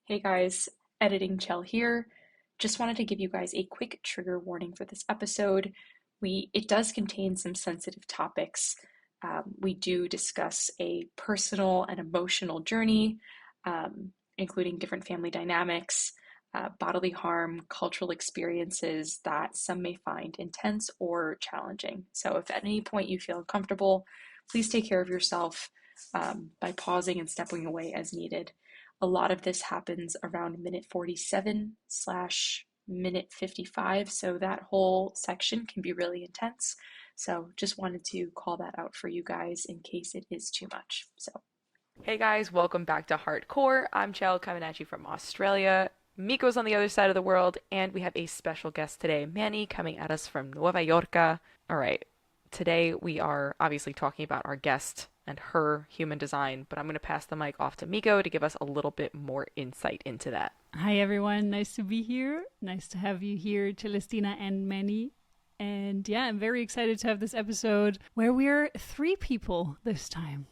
Hey guys, editing Chell here. Just wanted to give you guys a quick trigger warning for this episode. It does contain some sensitive topics. We do discuss a personal and emotional journey, including different family dynamics, bodily harm, cultural experiences that some may find intense or challenging. So if at any point you feel uncomfortable, please take care of yourself by pausing and stepping away as needed. A lot of this happens around minute 47 slash minute 55, so that whole section can be really intense. So just wanted to call that out for you guys in case it is too much. Hey guys, welcome back to HeartCore. I'm Chell coming at you from Australia. Miko's on the other side of the world, and we have a special guest today, Manny, coming at us from Nueva Yorka. All right, today we are obviously talking about our guest and her human design, but I'm going to pass the mic off to Miko to give us a little bit more insight into that. Hi everyone, nice to be here. Nice to have you here, Celestina and Manny. And yeah, I'm very excited to have this episode where we're three people this time.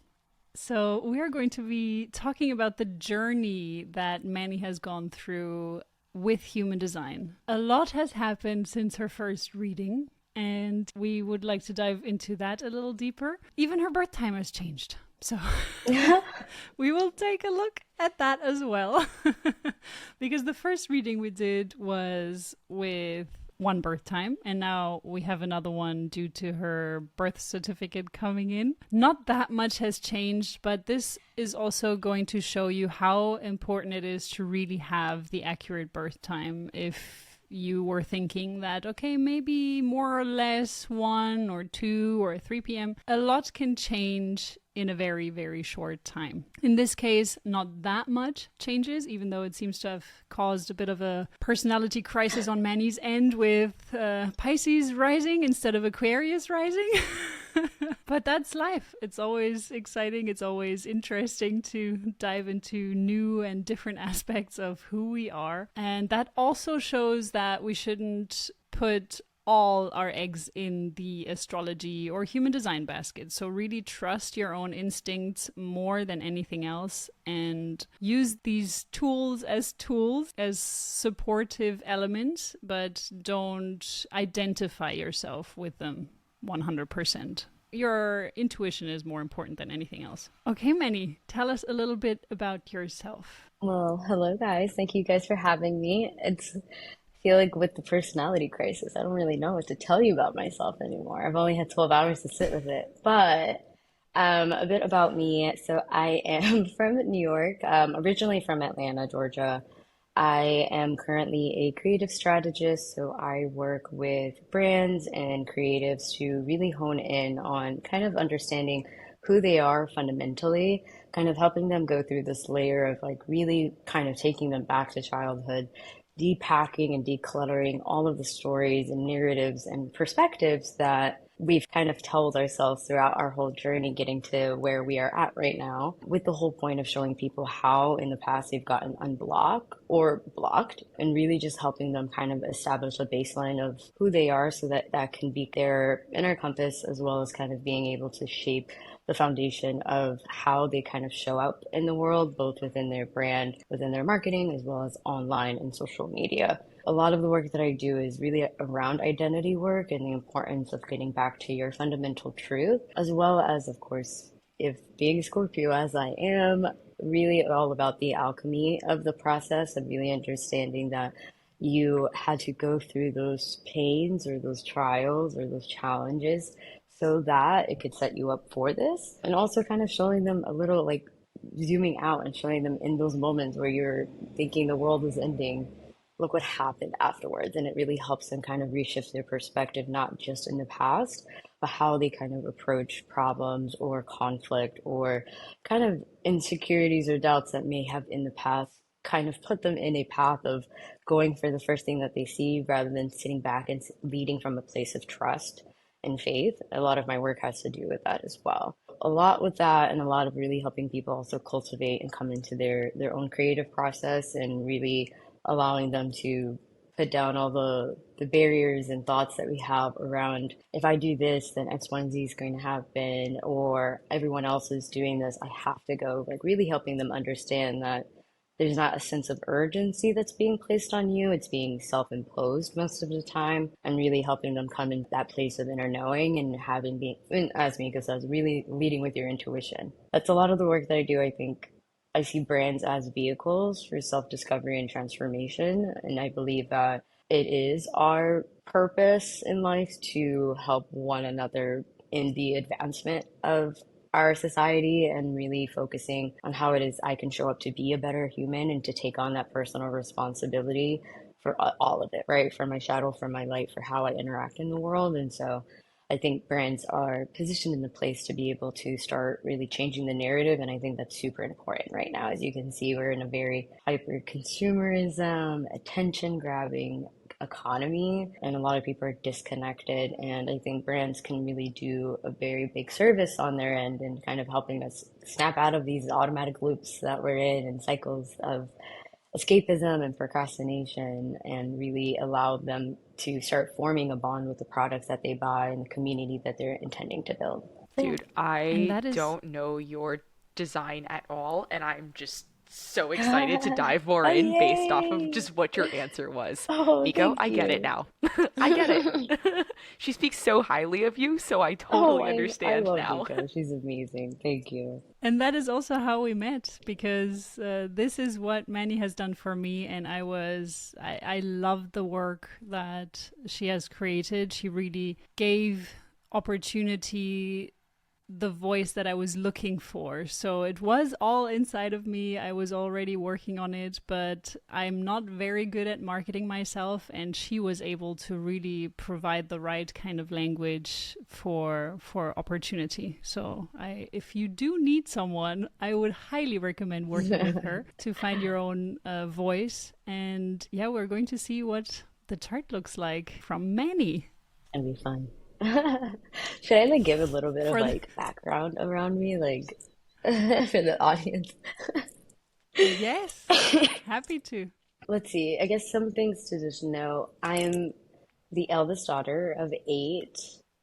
So we are going to be talking about the journey that Manny has gone through with human design. A lot has happened since her first reading, and we would like to dive into that a little deeper. Even her birth time has changed. So we will take a look at that as well. Because the first reading we did was with one birth time, and now we have another one due to her birth certificate coming in. Not that much has changed, but this is also going to show you how important it is to really have the accurate birth time. If you were thinking that, okay, maybe more or less 1 or 2 or 3 p.m., a lot can change in a very, very short time. In this case, not that much changes, even though it seems to have caused a bit of a personality crisis on Manny's end with Pisces rising instead of Aquarius rising. But that's life. It's always exciting. It's always interesting to dive into new and different aspects of who we are. And that also shows that we shouldn't put all our eggs in the astrology or human design basket. So really trust your own instincts more than anything else, and use these tools, as supportive elements, but don't identify yourself with them 100%. Your intuition is more important than anything else. Okay, Manny, tell us a little bit about yourself. Well, hello guys. Thank you guys for having me. I feel like with the personality crisis, I don't really know what to tell you about myself anymore. I've only had 12 hours to sit with it. But a bit about me. So I am from New York, originally from Atlanta, Georgia. I am currently a creative strategist, so I work with brands and creatives to really hone in on kind of understanding who they are fundamentally, kind of helping them go through this layer of like really kind of taking them back to childhood, depacking and decluttering all of the stories and narratives and perspectives that we've kind of told ourselves throughout our whole journey getting to where we are at right now, with the whole point of showing people how in the past they've gotten unblocked or blocked, and really just helping them kind of establish a baseline of who they are so that that can be their inner compass, as well as kind of being able to shape the foundation of how they kind of show up in the world, both within their brand, within their marketing, as well as online and social media. A lot of the work that I do is really around identity work and the importance of getting back to your fundamental truth, as well as, of course, if being a Scorpio as I am, really all about the alchemy of the process of really understanding that you had to go through those pains or those trials or those challenges so that it could set you up for this. And also kind of showing them a little, like zooming out and showing them in those moments where you're thinking the world is ending, look what happened afterwards. And it really helps them kind of reshift their perspective, not just in the past, but how they kind of approach problems or conflict or kind of insecurities or doubts that may have in the past, kind of put them in a path of going for the first thing that they see rather than sitting back and leading from a place of trust and faith. A lot of my work has to do with that as well. A lot with that, and a lot of really helping people also cultivate and come into their own creative process, and really allowing them to put down all the barriers and thoughts that we have around, if I do this, then X, Y, and Z is going to happen, or everyone else is doing this, I have to go. Like really helping them understand that there's not a sense of urgency that's being placed on you. It's being self-imposed most of the time, and really helping them come into that place of inner knowing and having being, and as Mika says, really leading with your intuition. That's a lot of the work that I do. I think I see brands as vehicles for self-discovery and transformation, and I believe that it is our purpose in life to help one another in the advancement of our society, and really focusing on how it is I can show up to be a better human and to take on that personal responsibility for all of it, right? For my shadow, for my light, for how I interact in the world. And so I think brands are positioned in the place to be able to start really changing the narrative. And I think that's super important right now. As you can see, we're in a very hyper consumerism, attention grabbing economy, and a lot of people are disconnected. And I think brands can really do a very big service on their end in kind of helping us snap out of these automatic loops that we're in and cycles of escapism and procrastination, and really allow them to start forming a bond with the products that they buy and the community that they're intending to build. So, yeah. Dude, And I that is don't know your design at all, and I'm just so excited to dive more Oh, in based off of yay! just what your answer was. Oh, Miko, thank I get it you. now. I get it. She speaks so highly of you, so I Oh, totally I understand love now. Miko. She's amazing. Thank you. And that is also how we met, because this is what Manny has done for me, and I love the work that she has created. She really gave opportunity the voice that I was looking for. So it was all inside of me. I was already working on it, but I'm not very good at marketing myself, and she was able to really provide the right kind of language for opportunity. So if you do need someone, I would highly recommend working with her to find your own voice. And yeah, we're going to see what the chart looks like from Manny. It'd be fun. Should I like give a little bit of For the like background around me, like for the audience? Yes, happy to. Let's see. I guess some things to just know. I'm the eldest daughter of eight,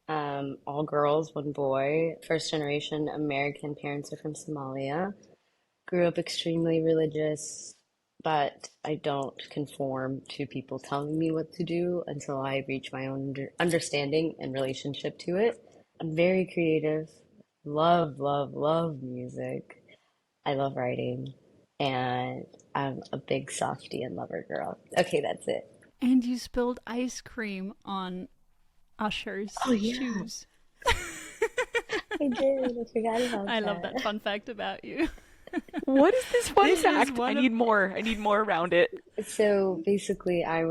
all girls, one boy. First generation American, parents are from Somalia. Grew up extremely religious, but I don't conform to people telling me what to do until I reach my own understanding and relationship to it. I'm very creative, love, love, love music. I love writing, and I'm a big softie and lover girl. Okay, that's it. And you spilled ice cream on Oh Usher's yeah, shoes. I did. I forgot about I love that that. fun fact about you. What is this fun This is fact? I one of need more. I need more around it. So basically, I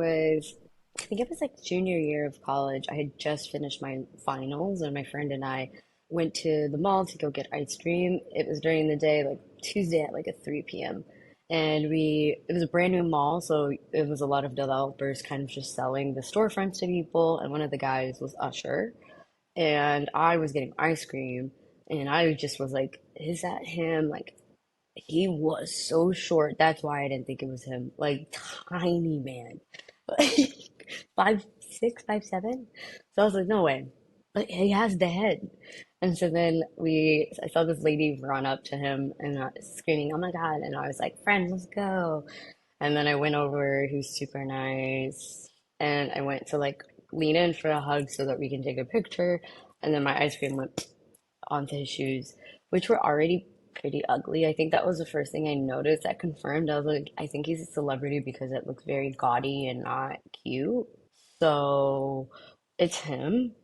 think it was like junior year of college. I had just finished my finals, and my friend and I went to the mall to go get ice cream. It was during the day, like Tuesday at like at 3 p.m. And it was a brand new mall, so it was a lot of developers kind of just selling the storefronts to people. And one of the guys was Usher, and I was getting ice cream, and I just was like, "Is that him?" Like, he was so short. That's why I didn't think it was him. Like, tiny man. Like 5'6", 5'7". So I was like, no way. But he has the head. And so then I saw this lady run up to him and screaming, "Oh my God." And I was like, "Friend, let's go." And then I went over, he was super nice. And I went to like lean in for a hug so that we can take a picture. And then my ice cream went onto his shoes, which were already pretty ugly. I think that was the first thing I noticed that confirmed. I was like, I think he's a celebrity because it looks very gaudy and not cute. So it's him.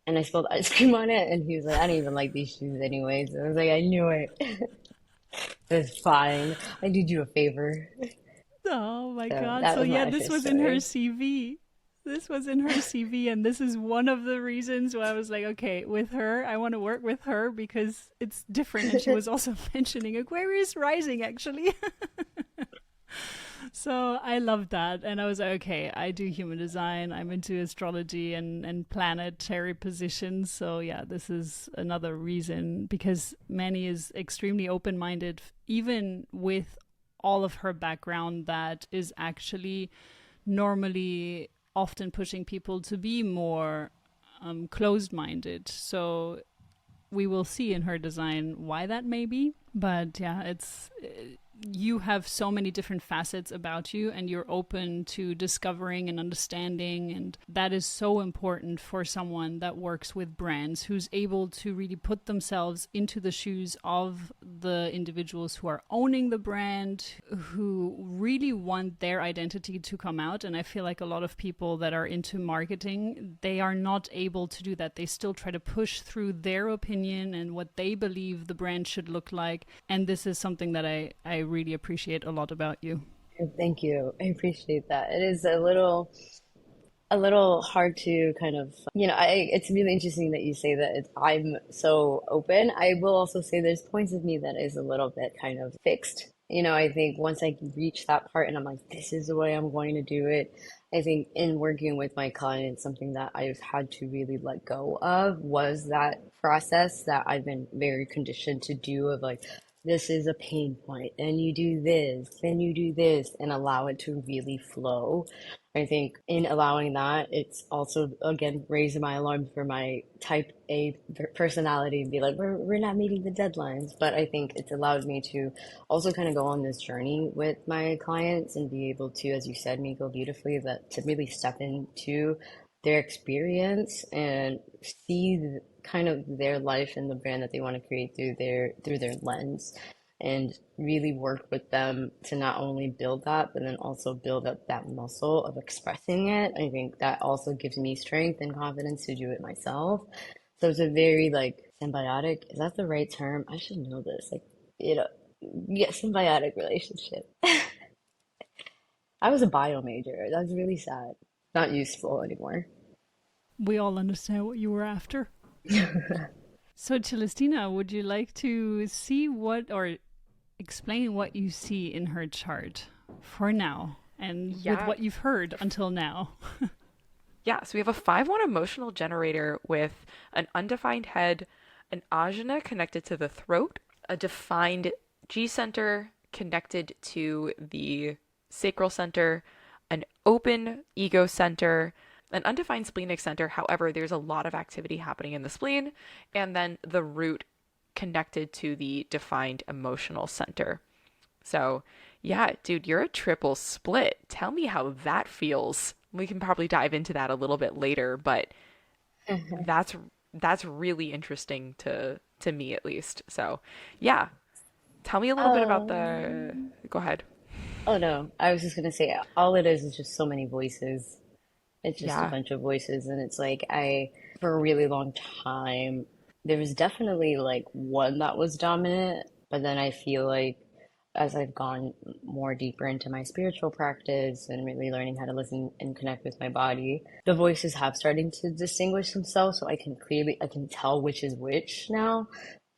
And I spilled ice cream on it, and he was like, "I don't even like these shoes anyways." I was like, "I knew it." It's fine. I did you a favor. Oh my So God. that So was yeah, my this official was in her story. CV. This was in her CV, and this is one of the reasons why I was like, okay, with her, I want to work with her because it's different. And she was also mentioning Aquarius rising, actually. So I love that. And I was like, okay, I do human design. I'm into astrology and planetary positions. So yeah, this is another reason, because Manny is extremely open minded, even with all of her background that is actually normally often pushing people to be more closed minded. So we will see in her design why that may be. But yeah, you have so many different facets about you, and you're open to discovering and understanding, and that is so important for someone that works with brands, who's able to really put themselves into the shoes of the individuals who are owning the brand, who really want their identity to come out. And I feel like a lot of people that are into marketing, they are not able to do that. They still try to push through their opinion and what they believe the brand should look like. And this is something that I really appreciate a lot about you. Thank you. I appreciate that. It is a little hard to kind of, it's really interesting that you say that I'm so open. I will also say there's points of me that is a little bit kind of fixed. I think once I reach that part and I'm like, this is the way I'm going to do it. I think in working with my clients, something that I've had to really let go of was that process that I've been very conditioned to do of like, this is a pain point, and you do this, then you do this, and allow it to really flow. I think in allowing that, it's also, again, raising my alarm for my type A personality and be like, we're not meeting the deadlines. But I think it's allowed me to also kind of go on this journey with my clients and be able to, as you said, Miko, beautifully, that to really step into their experience and see kind of their life and the brand that they want to create through their lens, and really work with them to not only build that but then also build up that muscle of expressing it. I think that also gives me strength and confidence to do it myself. So it's a very like symbiotic, is that the right term? I should know this, like, yeah, symbiotic relationship. I was a bio major. That's really sad. Not useful anymore. We all understand what you were after. So, Celestina, would you like to see what, or explain what you see in her chart for now, and with what you've heard until now? Yeah, so we have a 5-1 emotional generator with an undefined head, an ajna connected to the throat, a defined G center connected to the sacral center, an open ego center, an undefined splenic center. However, there's a lot of activity happening in the spleen, and then the root connected to the defined emotional center. So, yeah, dude, you're a triple split. Tell me how that feels. We can probably dive into that a little bit later, but that's really interesting to me at least. So, yeah. Tell me a little bit about the Go ahead. Oh no, I was just gonna say all it is just so many voices. It's just a Yeah. bunch of voices, and it's like for a really long time, there was definitely like one that was dominant, but then I feel like as I've gone more deeper into my spiritual practice and really learning how to listen and connect with my body, the voices have started to distinguish themselves, so I can tell which is which now.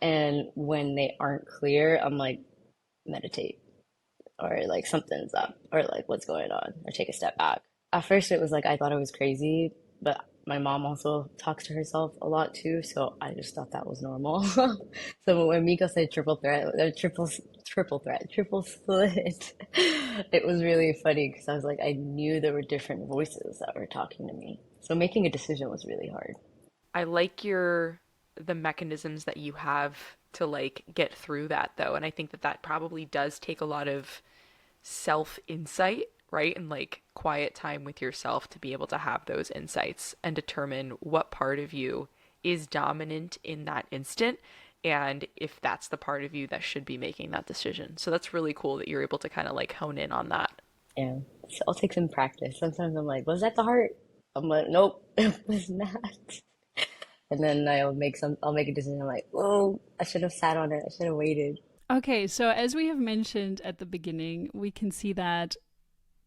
And when they aren't clear, I'm like, meditate, or like something's up, or like what's going on, or take a step back. At first, it was like I thought I was crazy, but my mom also talks to herself a lot too, so I just thought that was normal. So when Miko said triple threat, triple split, it was really funny because I was like, I knew there were different voices that were talking to me. So making a decision was really hard. I like the mechanisms that you have to like get through that though, and I think that that probably does take a lot of self insight, right? And like quiet time with yourself to be able to have those insights and determine what part of you is dominant in that instant, and if that's the part of you that should be making that decision. So that's really cool that you're able to kind of like hone in on that. Yeah, so I'll take some practice. Sometimes I'm like, was that the heart? I'm like, nope, it was not. And then I'll make a decision. I'm like, whoa, I should have sat on it. I should have waited. Okay, so as we have mentioned at the beginning, we can see that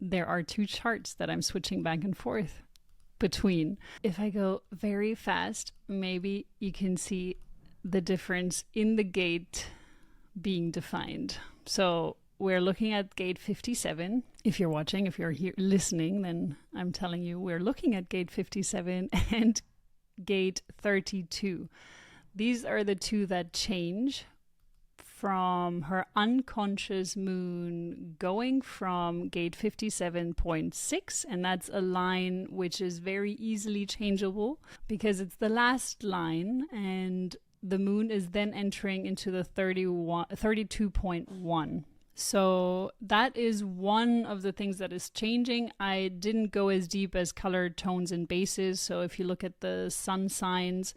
there are two charts that I'm switching back and forth between. If I go very fast, maybe you can see the difference in the gate being defined. So we're looking at gate 57. If you're watching, if you're here listening, then I'm telling you we're looking at gate 57 and gate 32. These are the two that change from her unconscious moon, going from gate 57.6, and that's a line which is very easily changeable because it's the last line, and the moon is then entering into the 32.1. So that is one of the things that is changing. I didn't go as deep as color, tones, and bases. So if you look at the sun signs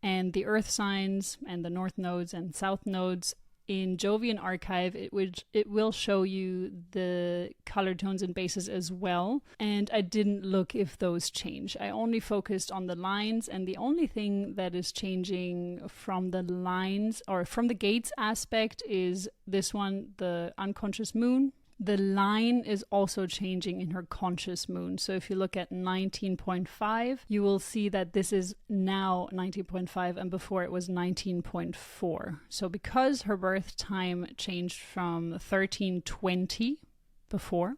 and the earth signs and the north nodes and south nodes, in Jovian Archive, it will show you the color tones and bases as well. And I didn't look if those change. I only focused on the lines, and the only thing that is changing from the lines or from the gates aspect is this one, the unconscious moon. The line is also changing in her conscious moon. So if you look at 19.5, you will see that this is now 19.5 and before it was 19.4. So because her birth time changed from 1320 before,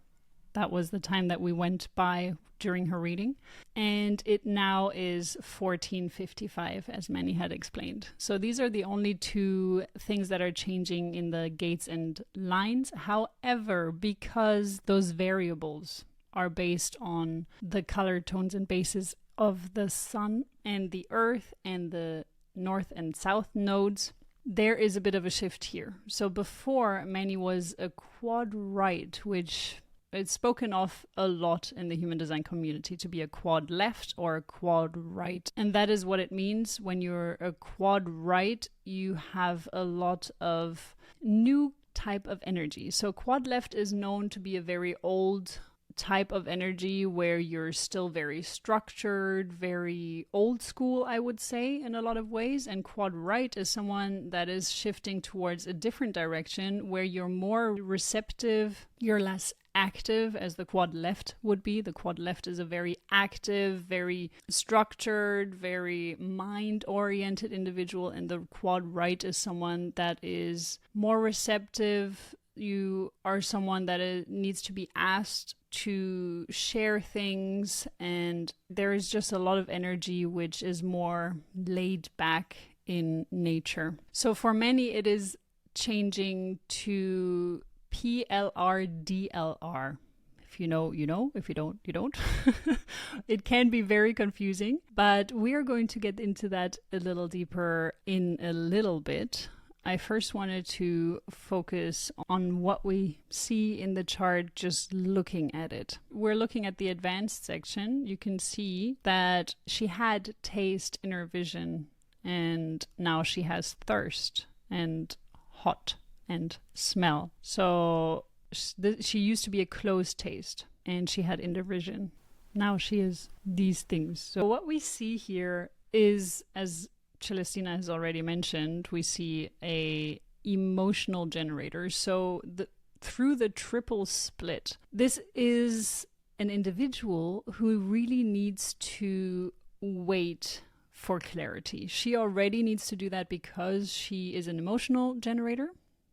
that was the time that we went by during her reading, and it now is 1455, as Manny had explained. So these are the only two things that are changing in the gates and lines. However, because those variables are based on the color tones and bases of the sun and the earth and the north and south nodes, there is a bit of a shift here. So before, Manny was a quad right, which it's spoken of a lot in the human design community to be a quad left or a quad right. And that is what it means. When you're a quad right, you have a lot of new type of energy. So quad left is known to be a very old type of energy where you're still very structured, very old school, I would say, in a lot of ways. And quad right is someone that is shifting towards a different direction where you're more receptive, you're less active as the quad left would be. The quad left is a very active, very structured, very mind-oriented individual, and the quad right is someone that is more receptive. You are someone that needs to be asked to share things, and there is just a lot of energy which is more laid back in nature. So for many, it is changing to PLR-DLR. If you know, you know. If you don't, you don't. It can be very confusing, but we are going to get into that a little deeper in a little bit. I first wanted to focus on what we see in the chart just looking at it. We're looking at the advanced section. You can see that she had taste in her vision, and now she has thirst and hot and smell. So she used to be a closed taste and she had inner vision. Now she is these things. So what we see here is, as Celestina has already mentioned, we see a emotional generator. So through the triple split, this is an individual who really needs to wait for clarity. She already needs to do that because she is an emotional generator,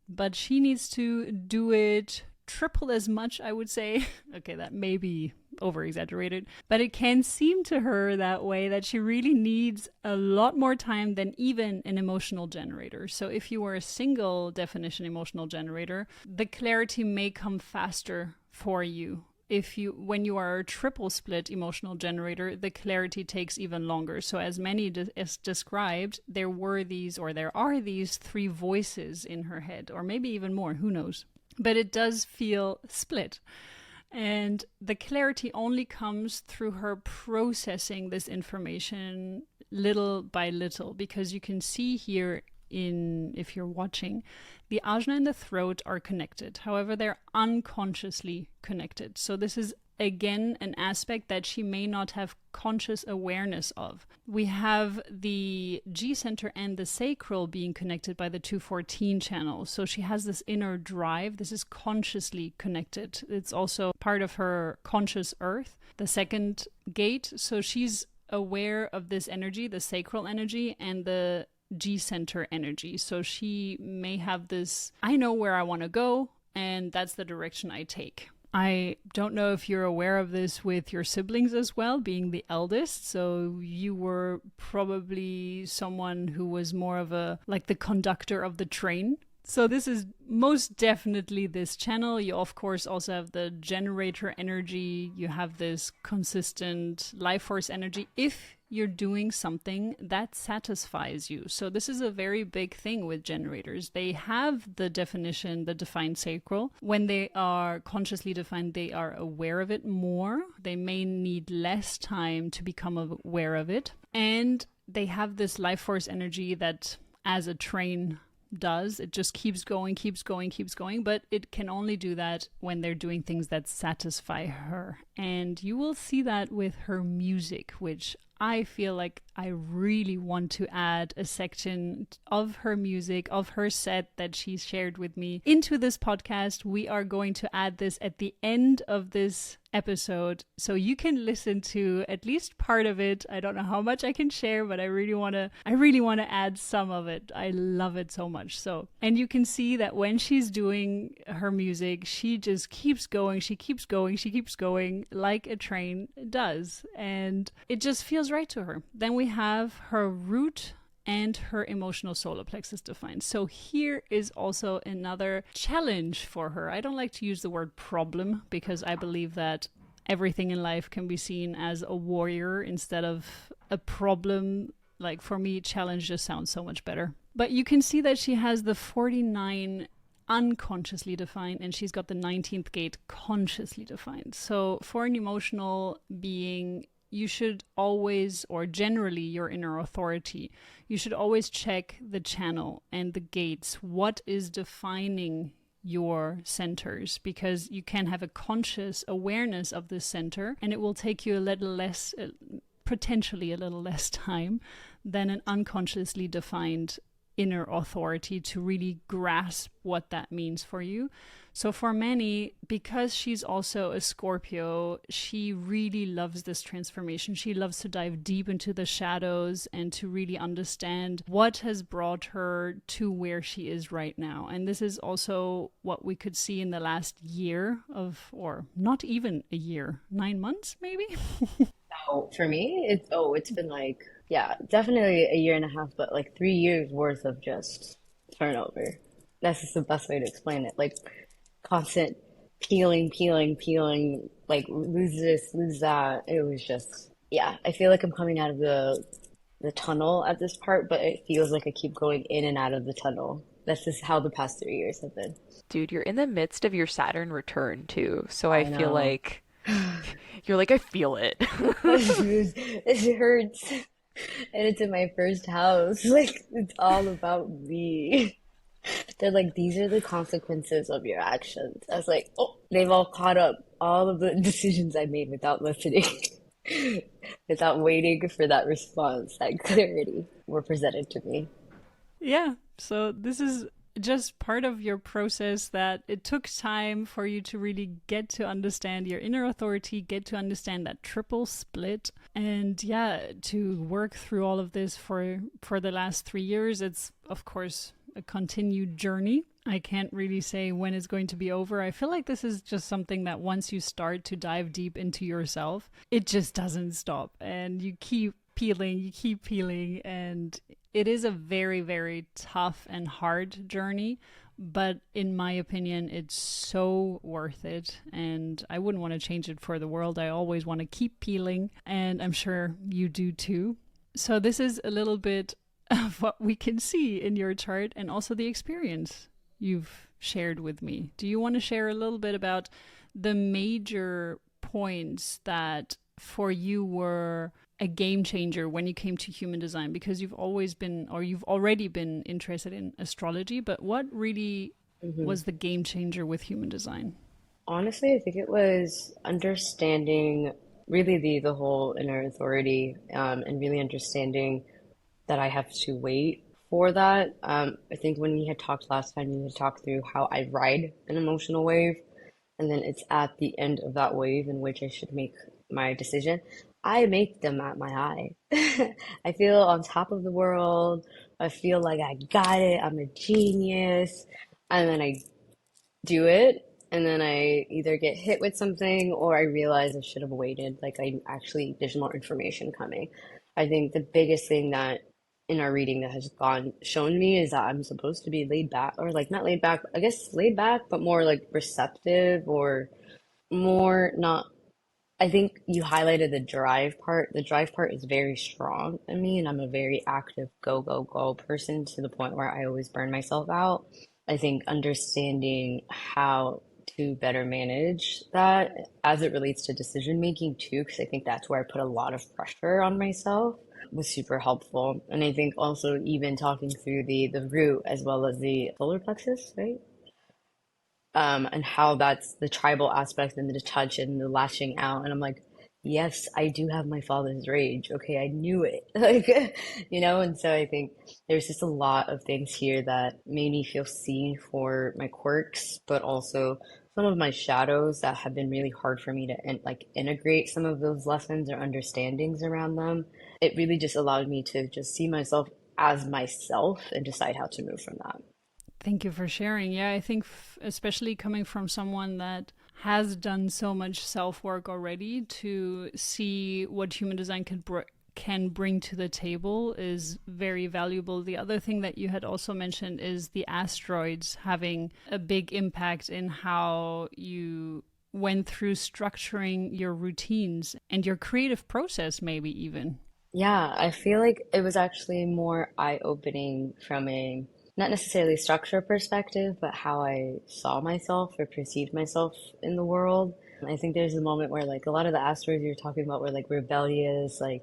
but she needs to do it triple as much, I would say. Okay, that may be over-exaggerated, but it can seem to her that way, that she really needs a lot more time than even an emotional generator. So if you were a single definition emotional generator, the clarity may come faster for you. When you are a triple split emotional generator, the clarity takes even longer. So as Manny as described, there are these three voices in her head, or maybe even more, who knows? But it does feel split. And the clarity only comes through her processing this information little by little, because you can see here if you're watching, the ajna and the throat are connected. However, they're unconsciously connected. So this is, again, an aspect that she may not have conscious awareness of. We have the G center and the sacral being connected by the 214 channel. So she has this inner drive. This is consciously connected. It's also part of her conscious earth, the second gate. So she's aware of this energy, the sacral energy, and the G center energy. So she may have this, I know where I want to go, and that's the direction I take. I don't know if you're aware of this with your siblings as well, being the eldest. So you were probably someone who was more of like the conductor of the train. So this is most definitely this channel. You of course also have the generator energy. You have this consistent life force energy if you're doing something that satisfies you. So this is a very big thing with generators. They have the definition, the defined sacral. When they are consciously defined, they are aware of it more. They may need less time to become aware of it. And they have this life force energy that, as a train does, it just keeps going, but it can only do that when they're doing things that satisfy her. And you will see that with her music, which I feel like I really want to add a section of her music, of her set that she's shared with me into this podcast. We are going to add this at the end of this episode, so you can listen to at least part of it. I don't know how much I can share, but I really want to add some of it. I love it so much. So, and you can see that when she's doing her music, she just keeps going, she keeps going like a train does, and it just feels right to her. Then we have her root and her emotional solar plexus defined. So here is also another challenge for her. I don't like to use the word problem because I believe that everything in life can be seen as a warrior instead of a problem. Like, for me, challenge just sounds so much better. But you can see that she has the 49 unconsciously defined, and she's got the 19th gate consciously defined. So for an emotional being, you should always, or generally your inner authority, you should always check the channel and the gates. What is defining your centers? Because you can have a conscious awareness of this center, and it will take you a little less, potentially a little less time than an unconsciously defined inner authority to really grasp what that means for you. So for Manny, because she's also a Scorpio, she really loves this transformation. She loves to dive deep into the shadows and to really understand what has brought her to where she is right now. And this is also what we could see in the last year of, or not even a year, 9 months maybe? Oh, for me, it's been like, yeah, definitely a year and a half, but like 3 years worth of just turnover. That's just the best way to explain it. Like constant peeling, like lose this, lose that. It was just, yeah, I feel like I'm coming out of the tunnel at this part, but it feels like I keep going in and out of the tunnel. That's just how the past 3 years have been. Dude, you're in the midst of your Saturn return too, so I I feel know. like you're like, I feel it. It hurts. And it's in my first house. Like, it's all about me. They're like, these are the consequences of your actions. I was like, oh, they've all caught up. All of the decisions I made without listening, without waiting for that response, that clarity were presented to me. Yeah. So this is just part of your process, that it took time for you to really get to understand your inner authority, get to understand that triple split, and yeah, to work through all of this for the last 3 years. It's of course a continued journey. I can't really say when it's going to be over. I feel like this is just something that once you start to dive deep into yourself, it just doesn't stop, and you keep peeling, and it is a very, very tough and hard journey, but in my opinion, it's so worth it, and I wouldn't want to change it for the world. I always want to keep peeling, and I'm sure you do too. So this is a little bit of what we can see in your chart, and also the experience you've shared with me. Do you want to share a little bit about the major points that for you were a game changer when you came to human design? Because you've already been interested in astrology, but what really Hmm. was the game changer with human design? Honestly, I think it was understanding really the whole inner authority, and really understanding that I have to wait for that. I think when we had talked last time, we had talked through how I ride an emotional wave, and then it's at the end of that wave in which I should make my decision. I make them at my eye. I feel on top of the world. I feel like I got it. I'm a genius. And then I do it, and then I either get hit with something or I realize I should have waited. Like, there's more information coming. I think the biggest thing that in our reading that has gone shown me is that I'm supposed to be laid back, or like not laid back, I guess laid back, but more like receptive, or more not. I think you highlighted the drive part. The drive part is very strong in me, and I'm a very active go, go, go person to the point where I always burn myself out. I think understanding how to better manage that as it relates to decision making too, because I think that's where I put a lot of pressure on myself, was super helpful. And I think also even talking through the root as well as the solar plexus, right? And how that's the tribal aspect and the touch and the lashing out. And I'm like, yes, I do have my father's rage. Okay, I knew it. Like, and so I think there's just a lot of things here that made me feel seen for my quirks, but also some of my shadows that have been really hard for me to like integrate some of those lessons or understandings around them. It really just allowed me to just see myself as myself and decide how to move from that. Thank you for sharing. Yeah, I think especially coming from someone that has done so much self work already, to see what human design can bring to the table is very valuable. The other thing that you had also mentioned is the asteroids having a big impact in how you went through structuring your routines and your creative process, maybe even. Yeah, I feel like it was actually more eye-opening from a not necessarily structure perspective, but how I saw myself or perceived myself in the world. I think there's a moment where like a lot of the asteroids you're talking about were like rebellious, like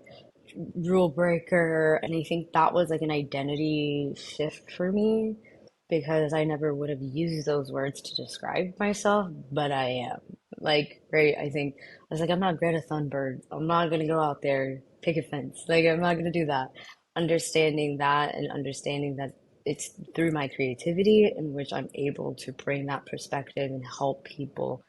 rule breaker, and I think that was like an identity shift for me because I never would have used those words to describe myself, but I am. Like, right, I think I was like, I'm not Greta Thunberg. I'm not gonna go out there, pick a fence. Like, I'm not gonna do that. Understanding that and understanding that it's through my creativity in which I'm able to bring that perspective and help people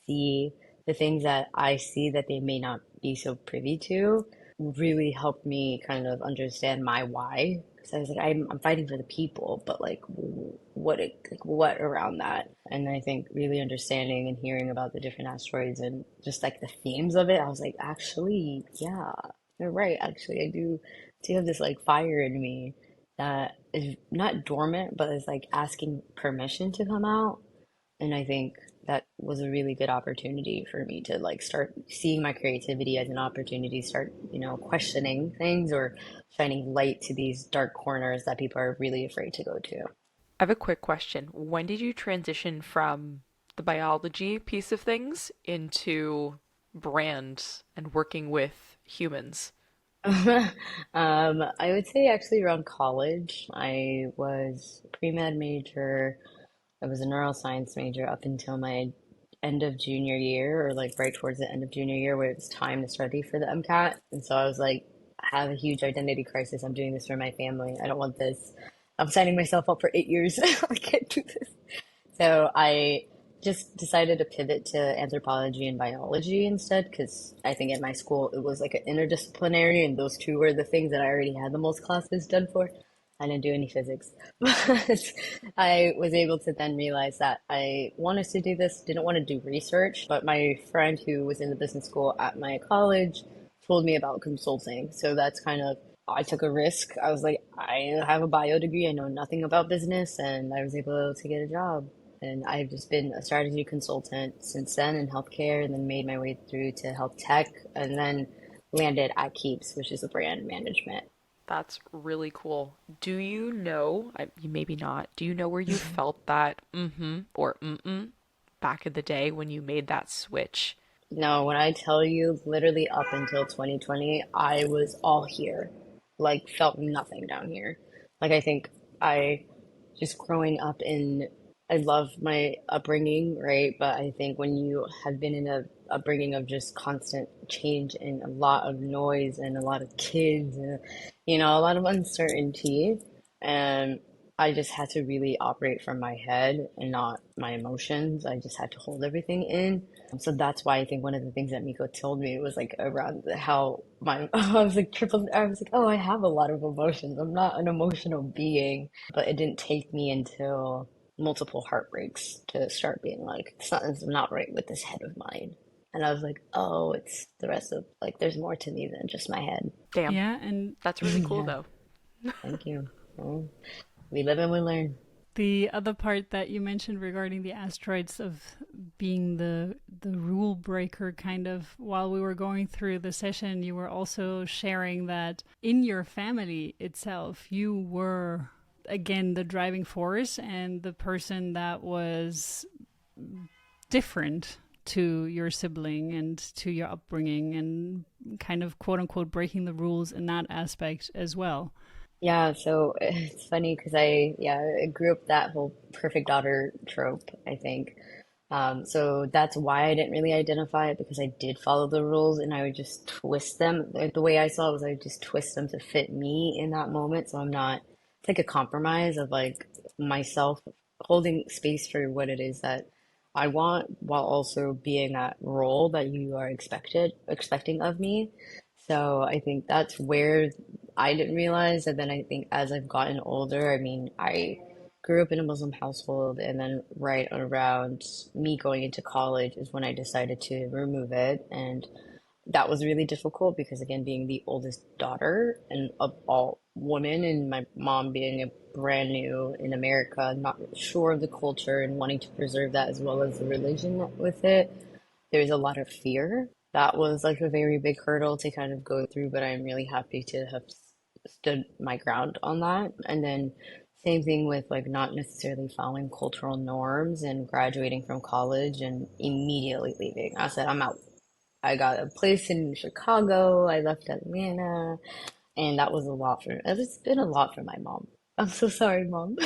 see the things that I see that they may not be so privy to, really helped me kind of understand my why. Because I was like, I'm fighting for the people, but like, what around that? And I think really understanding and hearing about the different asteroids and just like the themes of it, I was like, actually, yeah, you're right. Actually, I do have this like fire in me that is not dormant, but is like asking permission to come out. And I think that was a really good opportunity for me to like start seeing my creativity as an opportunity, start, questioning things or shining light to these dark corners that people are really afraid to go to. I have a quick question. When did you transition from the biology piece of things into brand and working with humans? I would say actually around college, I was a pre-med major. I was a neuroscience major up until my end of junior year, or like right towards the end of junior year, where it was time to study for the MCAT. And so I was like, I have a huge identity crisis. I'm doing this for my family. I don't want this. I'm signing myself up for 8 years. I can't do this. So I just decided to pivot to anthropology and biology instead, because I think at my school it was like an interdisciplinary, and those two were the things that I already had the most classes done for. I didn't do any physics, but I was able to then realize that I wanted to do this, didn't want to do research, but my friend who was in the business school at my college told me about consulting. So that's kind of, I took a risk. I was like, I have a bio degree, I know nothing about business, and I was able to get a job. And I've just been a strategy consultant since then in healthcare, and then made my way through to health tech, and then landed at Keeps, which is a brand management. That's really cool. Do you know, maybe not, do you know where you felt that or back in the day when you made that switch? No, when I tell you, literally up until 2020, I was all here, like felt nothing down here. Like I think I just growing up in, I love my upbringing, right? But I think when you have been in a upbringing of just constant change and a lot of noise and a lot of kids and, a lot of uncertainty, and I just had to really operate from my head and not my emotions. I just had to hold everything in. So that's why I think one of the things that Miko told me was like around how my, I was like, oh, I have a lot of emotions. I'm not an emotional being. But it didn't take me until multiple heartbreaks to start being like, something's not right with this head of mine. And I was like, oh, it's the rest of, like, there's more to me than just my head. Damn, Yeah, and that's really cool Yeah. though. Thank you. Well, we live and we learn. The other part that you mentioned regarding the asteroids of being the rule breaker kind of while we were going through the session, you were also sharing that in your family itself, you were again the driving force and the person that was different to your sibling and to your upbringing and kind of quote unquote breaking the rules in that aspect as well. Yeah, so it's funny because I grew up that whole perfect daughter trope, I think. So that's why I didn't really identify it because I did follow the rules and I would just twist them. Like the way I saw it was I would just twist them to fit me in that moment. So I'm not, it's like a compromise of like myself holding space for what it is that I want while also being that role that you are expecting of me. So I think that's where I didn't realize. And then I think as I've gotten older, I mean, I grew up in a Muslim household, and then right around me going into college is when I decided to remove it. And that was really difficult because, again, being the oldest daughter and of all women, and my mom being a brand new in America, not sure of the culture and wanting to preserve that as well as the religion with it, there's a lot of fear. That was like a very big hurdle to kind of go through, but I'm really happy to have stood my ground on that. And then same thing with like not necessarily following cultural norms and graduating from college and immediately leaving. I said, I'm out. I got a place in Chicago. I left Atlanta, and that was a lot for, it's been a lot for my mom. I'm so sorry, mom.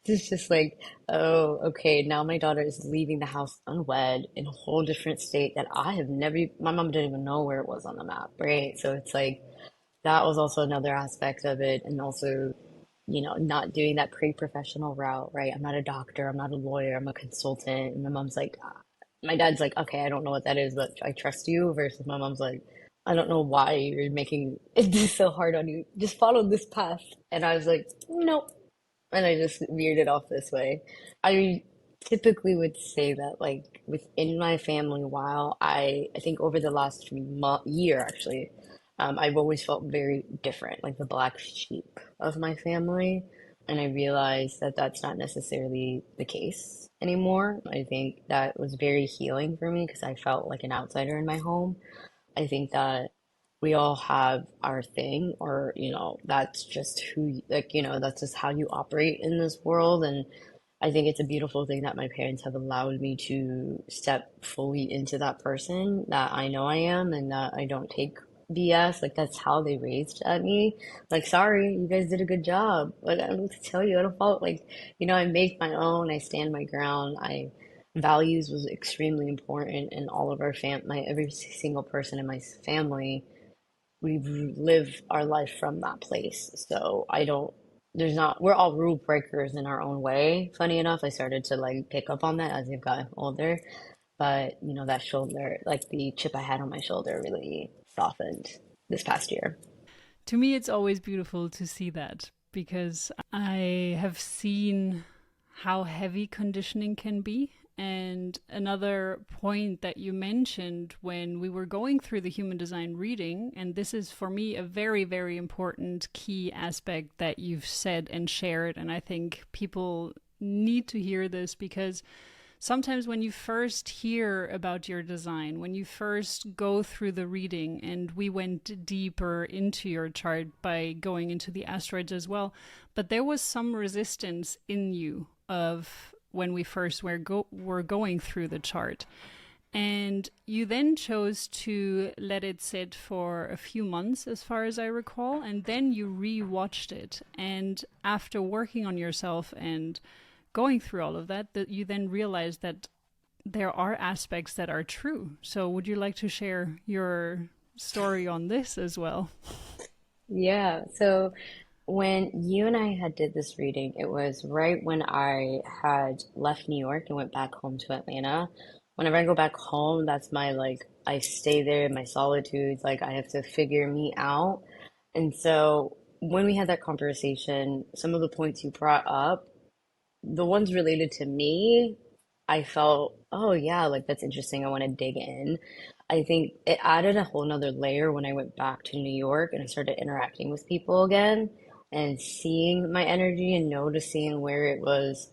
It's just like, oh, okay, now my daughter is leaving the house unwed in a whole different state that I have never, my mom didn't even know where it was on the map, right? So it's like, that was also another aspect of it. And also, not doing that pre-professional route, right? I'm not a doctor, I'm not a lawyer, I'm a consultant. And my mom's like, my dad's like, okay, I don't know what that is, but I trust you. Versus my mom's like, I don't know why you're making this so hard on you. Just follow this path. And I was like, nope. And I just veered it off this way. I typically would say that, like, within my family, while I think over the last year, actually, I've always felt very different, like the black sheep of my family. And I realized that that's not necessarily the case anymore. I think that was very healing for me because I felt like an outsider in my home. I think that we all have our thing, or, that's just like, that's just how you operate in this world. And I think it's a beautiful thing that my parents have allowed me to step fully into that person that I know I am and that I don't take BS. Like, that's how they raised at me. Like, sorry, you guys did a good job. But I don't know what to tell you. I don't follow, like, I make my own, I stand my ground. Values was extremely important in all of our every single person in my family. We live our life from that place. So I don't, there's not, we're all rule breakers in our own way. Funny enough, I started to like pick up on that as I've gotten older. But, that shoulder, like the chip I had on my shoulder really softened this past year. To me, it's always beautiful to see that because I have seen how heavy conditioning can be. And another point that you mentioned when we were going through the human design reading, and this is for me a very, very important key aspect that you've said and shared. And I think people need to hear this because sometimes when you first hear about your design, when you first go through the reading, and we went deeper into your chart by going into the asteroids as well, but there was some resistance in you of when we first were going through the chart. And you then chose to let it sit for a few months, as far as I recall, and then you re-watched it. And after working on yourself and going through all of that, that you then realized that there are aspects that are true. So would you like to share your story on this as well? Yeah. So when you and I had did this reading, it was right when I had left New York and went back home to Atlanta. Whenever I go back home, that's my like I stay there in my solitude. Like I have to figure me out. And so when we had that conversation, some of the points you brought up, the ones related to me, I felt, oh yeah, like that's interesting. I want to dig in. I think it added a whole nother layer when I went back to New York and I started interacting with people again and seeing my energy and noticing where it was,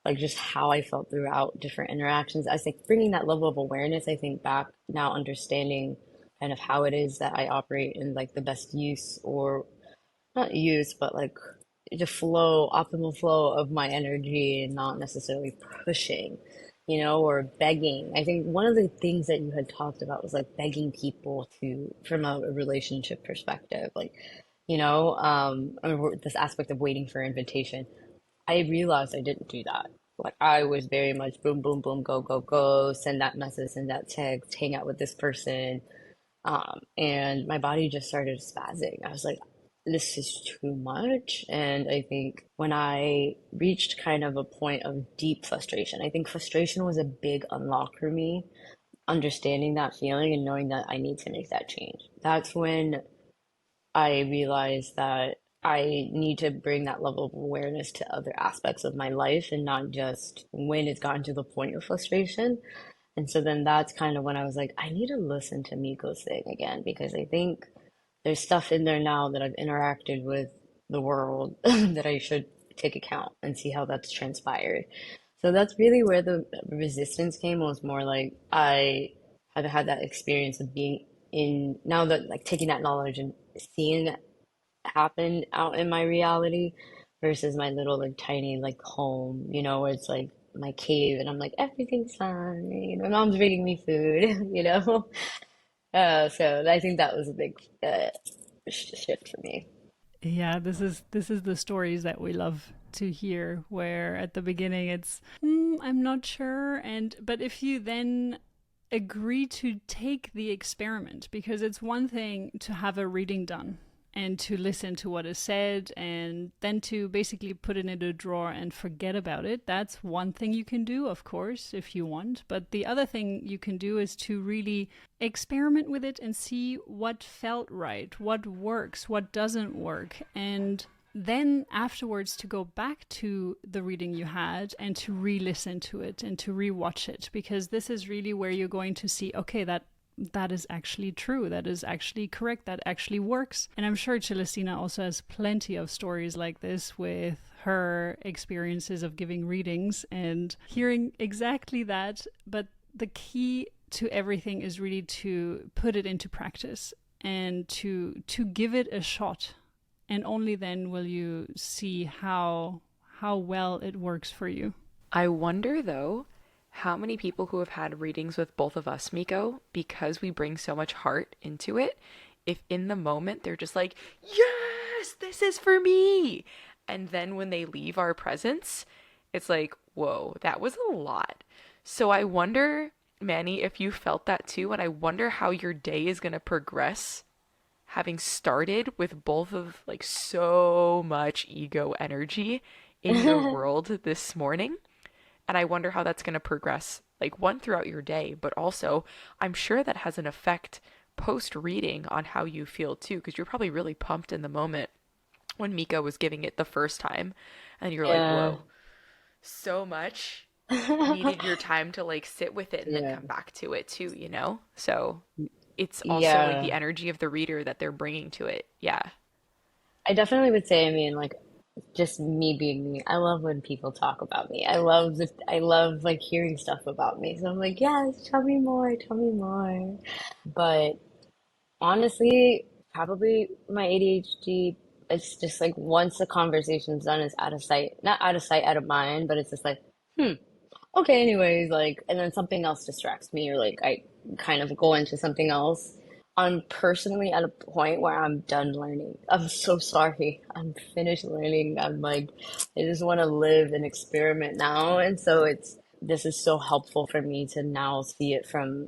like just how I felt throughout different interactions. I was like bringing that level of awareness, I think, back now, understanding kind of how it is that I operate in like the best use, or not use, but like the flow, optimal flow of my energy, and not necessarily pushing, or begging. I think one of the things that you had talked about was like begging people to, from a relationship perspective, like, or this aspect of waiting for invitation. I realized I didn't do that. Like I was very much boom, boom, boom, go, go, go, send that message, send that text, hang out with this person. And my body just started spazzing. I was like, this is too much. And I think when I reached kind of a point of deep frustration, I think frustration was a big unlock for me, understanding that feeling and knowing that I need to make that change. That's when I realized that I need to bring that level of awareness to other aspects of my life and not just when it's gotten to the point of frustration. And so then that's kind of when I was like, I need to listen to Miko's thing again, because I think there's stuff in there now that I've interacted with the world that I should take account and see how that's transpired. So that's really where the resistance came, was more like I have had that experience of being in, now that like taking that knowledge and seeing it happen out in my reality versus my little like tiny like home, where it's like my cave and I'm like everything's fine, my mom's bringing me food, so I think that was a big shift for me. Yeah, this is the stories that we love to hear, where at the beginning it's I'm not sure, and but if you then agree to take the experiment, because it's one thing to have a reading done and to listen to what is said and then to basically put it in a drawer and forget about it. That's one thing you can do, of course, if you want. But the other thing you can do is to really experiment with it and see what felt right, what works, what doesn't work. And then afterwards to go back to the reading you had and to re-listen to it and to re-watch it, because this is really where you're going to see, okay, that is actually true, that is actually correct, that actually works. And I'm sure Celestina also has plenty of stories like this with her experiences of giving readings and hearing exactly that. But the key to everything is really to put it into practice and to give it a shot. And only then will you see how well it works for you. I wonder though, how many people who have had readings with both of us, Miko, because we bring so much heart into it, if in the moment they're just like, yes, this is for me. And then when they leave our presence, it's like, whoa, that was a lot. So I wonder, Manny, if you felt that too, and I wonder how your day is going to progress having started with both of like so much ego energy in your world this morning. And I wonder how that's going to progress, like one throughout your day, but also I'm sure that has an effect post reading on how you feel too, because you're probably really pumped in the moment when Mika was giving it the first time. And you're like, Yeah. whoa, so much. Needed your time to like sit with it and then Yeah. come back to it too, So it's also like the Yeah. energy of the reader that they're bringing to it. Yeah. I definitely would say, I mean, like just me being me. I love when people talk about me. I love like hearing stuff about me. So I'm like, yes, tell me more, tell me more. But honestly, probably my ADHD, it's just like once the conversation's done, it's out of sight. Not out of sight, out of mind, but it's just like, hmm, okay, anyways, like, and then something else distracts me, or like I kind of go into something else. I'm personally at a point where I'm done learning. I'm so sorry. I'm finished learning. I'm like, I just want to live and experiment now. And so this is so helpful for me to now see it from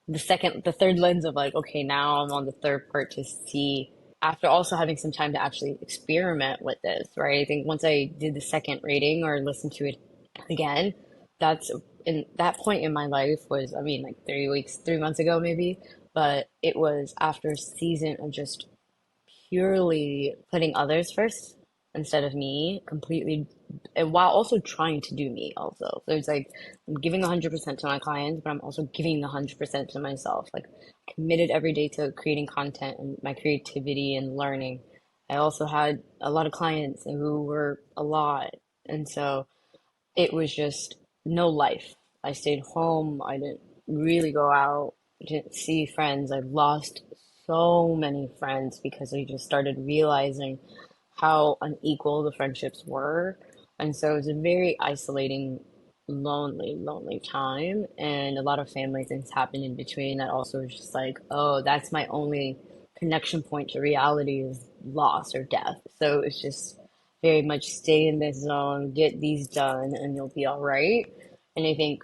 the third lens of like, okay, now I'm on the third part to see, after also having some time to actually experiment with this, right? I think once I did the second reading or listened to it again, that's in that point in my life was, I mean, like 3 months ago, maybe, but it was after a season of just purely putting others first instead of me, completely and while also trying to do me also. So it's like I'm giving 100% to my clients, but I'm also giving 100% to myself. Like committed every day to creating content and my creativity and learning. I also had a lot of clients who were a lot. And so it was just no life. I stayed home. I didn't really go out, didn't see friends. I lost so many friends because I just started realizing how unequal the friendships were. And so it was a very isolating, lonely time. And a lot of family things happened in between that also was just like, oh, that's my only connection point to reality is loss or death. So it's just very much stay in this zone, get these done, and you'll be all right. And I think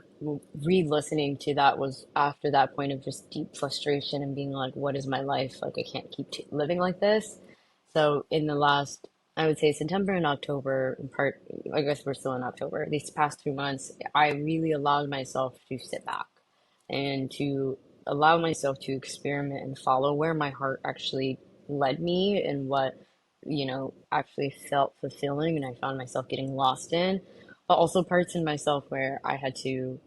re-listening to that was after that point of just deep frustration and being like, what is my life? Like, I can't keep living like this. So in the last, I would say September and October, in part, I guess we're still in October, these past 2 months, I really allowed myself to sit back and to allow myself to experiment and follow where my heart actually led me and what, actually felt fulfilling and I found myself getting lost in, but also parts in myself where I had to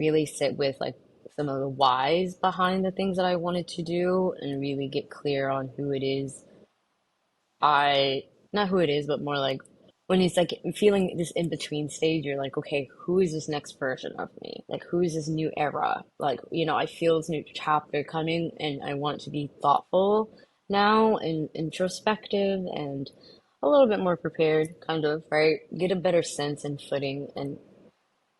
really sit with like some of the whys behind the things that I wanted to do and really get clear on who it is I, not who it is, but more like when it's like feeling this in between stage, you're like, okay, who is this next version of me? Like, who is this new era? Like, I feel this new chapter coming and I want to be thoughtful now and introspective and a little bit more prepared, kind of, right? Get a better sense and footing and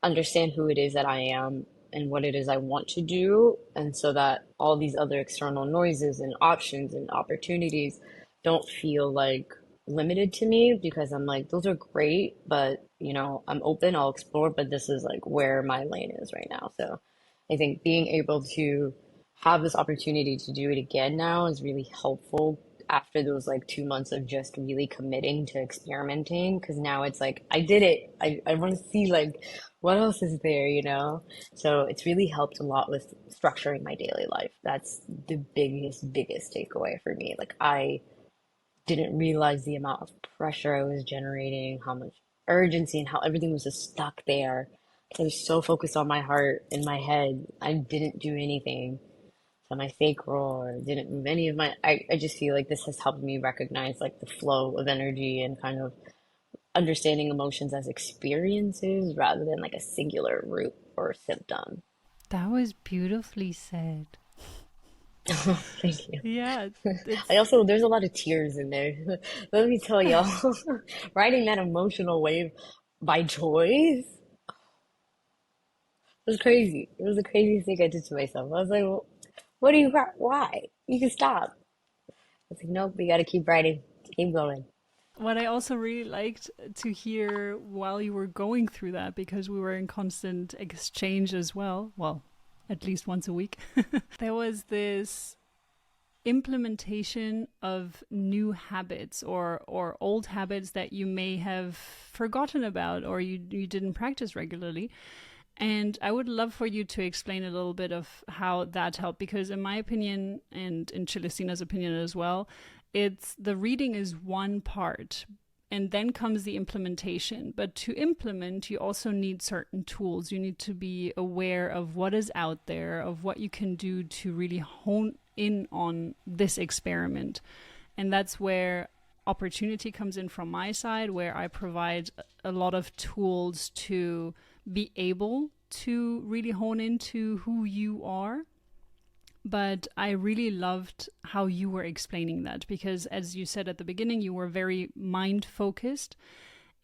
understand who it is that I am and what it is I want to do. And so that all these other external noises and options and opportunities don't feel like limited to me because I'm like, those are great, but I'm open, I'll explore, but this is like where my lane is right now. So I think being able to have this opportunity to do it again now is really helpful after those like 2 months of just really committing to experimenting because now it's like I did it. I want to see like what else is there. So it's really helped a lot with structuring my daily life. That's the biggest takeaway for me. Like I didn't realize the amount of pressure I was generating, how much urgency and how everything was just stuck there. I was so focused on my heart and my head. I didn't do anything on my sacral or didn't move any of my I just feel like this has helped me recognize like the flow of energy and kind of understanding emotions as experiences rather than like a singular root or symptom. That was beautifully said. Thank you. Yeah, I it's also there's a lot of tears in there. Let me tell y'all, riding that emotional wave by choice was crazy. It was the craziest thing I did to myself. I was like, well, what do you why? You can stop. I was like, nope, we gotta keep riding, keep going. what I also really liked to hear while you were going through that because we were in constant exchange as well. Well, at least once a week. There was this implementation of new habits or old habits that you may have forgotten about or you didn't practice regularly. And I would love for you to explain a little bit of how that helped, because in my opinion, and in Celestina's opinion as well, it's the reading is one part, and then comes the implementation. But to implement, you also need certain tools. You need to be aware of what is out there, of what you can do to really hone in on this experiment. And that's where opportunity comes in from my side, where I provide a lot of tools to be able to really hone into who you are. But I really loved how you were explaining that because, as you said at the beginning, you were very mind focused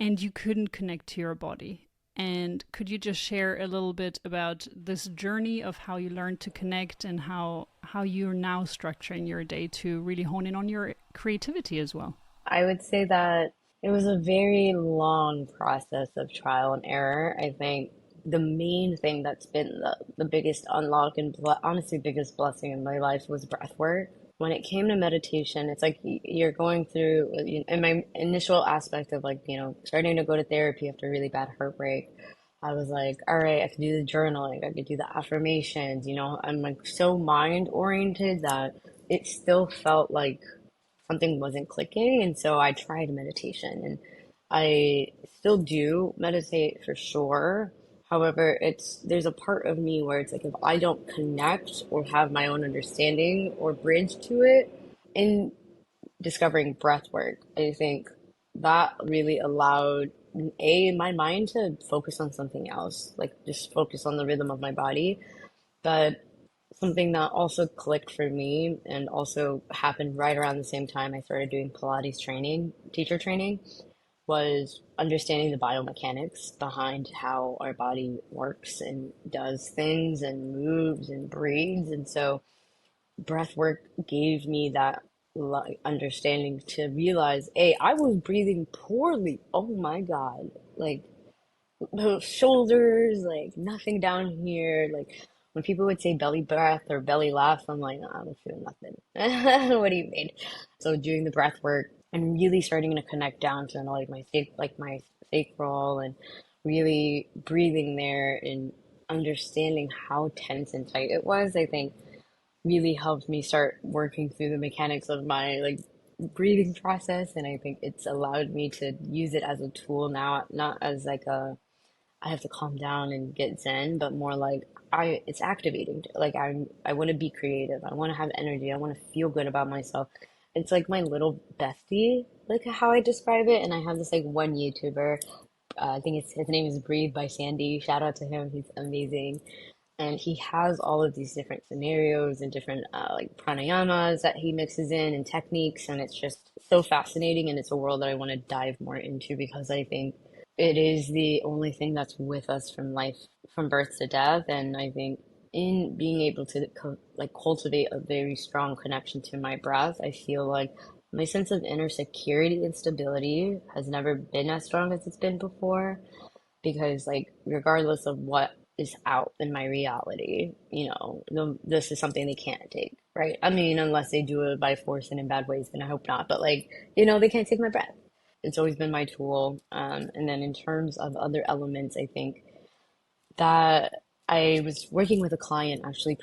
and you couldn't connect to your body. And could you just share a little bit about this journey of how you learned to connect and how you're now structuring your day to really hone in on your creativity as well? I would say that it was a very long process of trial and error. I think the main thing that's been the biggest unlock and honestly biggest blessing in my life was breath work. When it came to meditation, it's like you're going through, in my initial aspect of like, starting to go to therapy after a really bad heartbreak. I was like, all right, I can do the journaling, I could do the affirmations, I'm like so mind oriented that it still felt like something wasn't clicking. And so I tried meditation and I still do meditate for sure. However, there's a part of me where it's like if I don't connect or have my own understanding or bridge to it in discovering breath work, I think that really allowed my mind to focus on something else, like just focus on the rhythm of my body. But something that also clicked for me and also happened right around the same time I started doing Pilates training, teacher training, was understanding the biomechanics behind how our body works and does things and moves and breathes. And so breath work gave me that understanding to realize, hey, I was breathing poorly. Oh my God. Like shoulders, like nothing down here. Like when people would say belly breath or belly laugh, I'm like, nah, I don't feel nothing. What do you mean? So doing the breath work and really starting to connect down to like my sacral and really breathing there and understanding how tense and tight it was, I think really helped me start working through the mechanics of my like breathing process. And I think it's allowed me to use it as a tool now, not as like a I have to calm down and get zen, but more like it's activating. Like I want to be creative. I want to have energy. I want to feel good about myself. It's like my little bestie, like how I describe it. And I have this like one YouTuber, I think his name is Breathe by Sandy. Shout out to him. He's amazing. And he has all of these different scenarios and different like pranayamas that he mixes in and techniques. And it's just so fascinating. And it's a world that I want to dive more into because I think it is the only thing that's with us from life, from birth to death. And I think in being able to like cultivate a very strong connection to my breath, I feel like my sense of inner security and stability has never been as strong as it's been before. Because like regardless of what is out in my reality, this is something they can't take, right? I mean, unless they do it by force and in bad ways, then I hope not. But like, they can't take my breath. It's always been my tool. And then in terms of other elements, I think that I was working with a client actually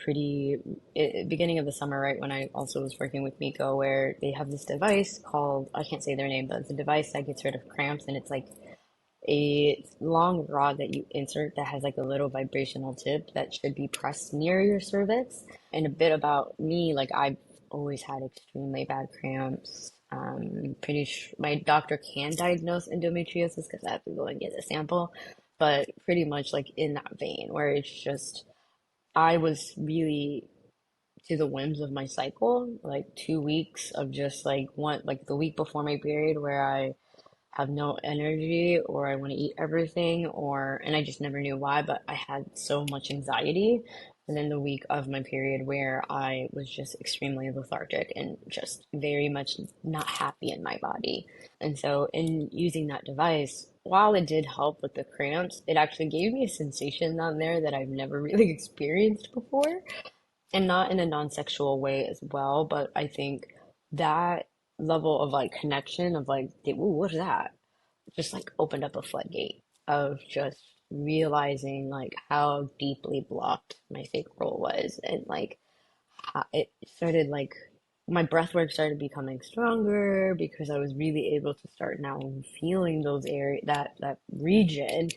beginning of the summer, right? When I also was working with Miko, where they have this device called, I can't say their name, but it's a device that gets rid of cramps. And it's like a long rod that you insert that has like a little vibrational tip that should be pressed near your cervix. And a bit about me, like I've always had extremely bad cramps. My doctor can diagnose endometriosis because I have to go and get a sample, but pretty much like in that vein where it's just I was really to the whims of my cycle, like 2 weeks of just like like the week before my period where I have no energy or I want to eat everything and I just never knew why, but I had so much anxiety. And then the week of my period where I was just extremely lethargic and just very much not happy in my body. And so in using that device, while it did help with the cramps, it actually gave me a sensation down there that I've never really experienced before and not in a non-sexual way as well, but I think that level of like connection of like, ooh, what's that? Just like opened up a floodgate of just realizing like how deeply blocked my sacral was and like how it started like my breath work started becoming stronger because I was really able to start now feeling those area that region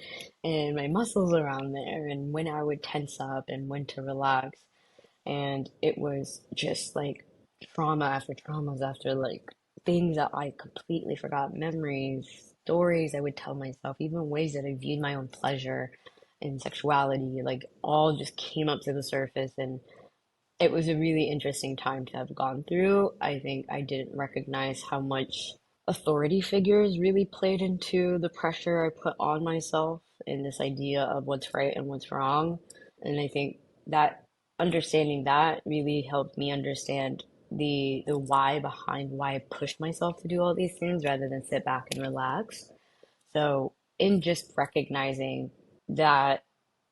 and my muscles around there and when I would tense up and when to relax. And it was just like trauma after traumas after like things that I completely forgot, memories, stories I would tell myself, even ways that I viewed my own pleasure and sexuality, like all just came up to the surface. And it was a really interesting time to have gone through. I think I didn't recognize how much authority figures really played into the pressure I put on myself and this idea of what's right and what's wrong. And I think that understanding that really helped me understand the why behind why I pushed myself to do all these things rather than sit back and relax. So in just recognizing that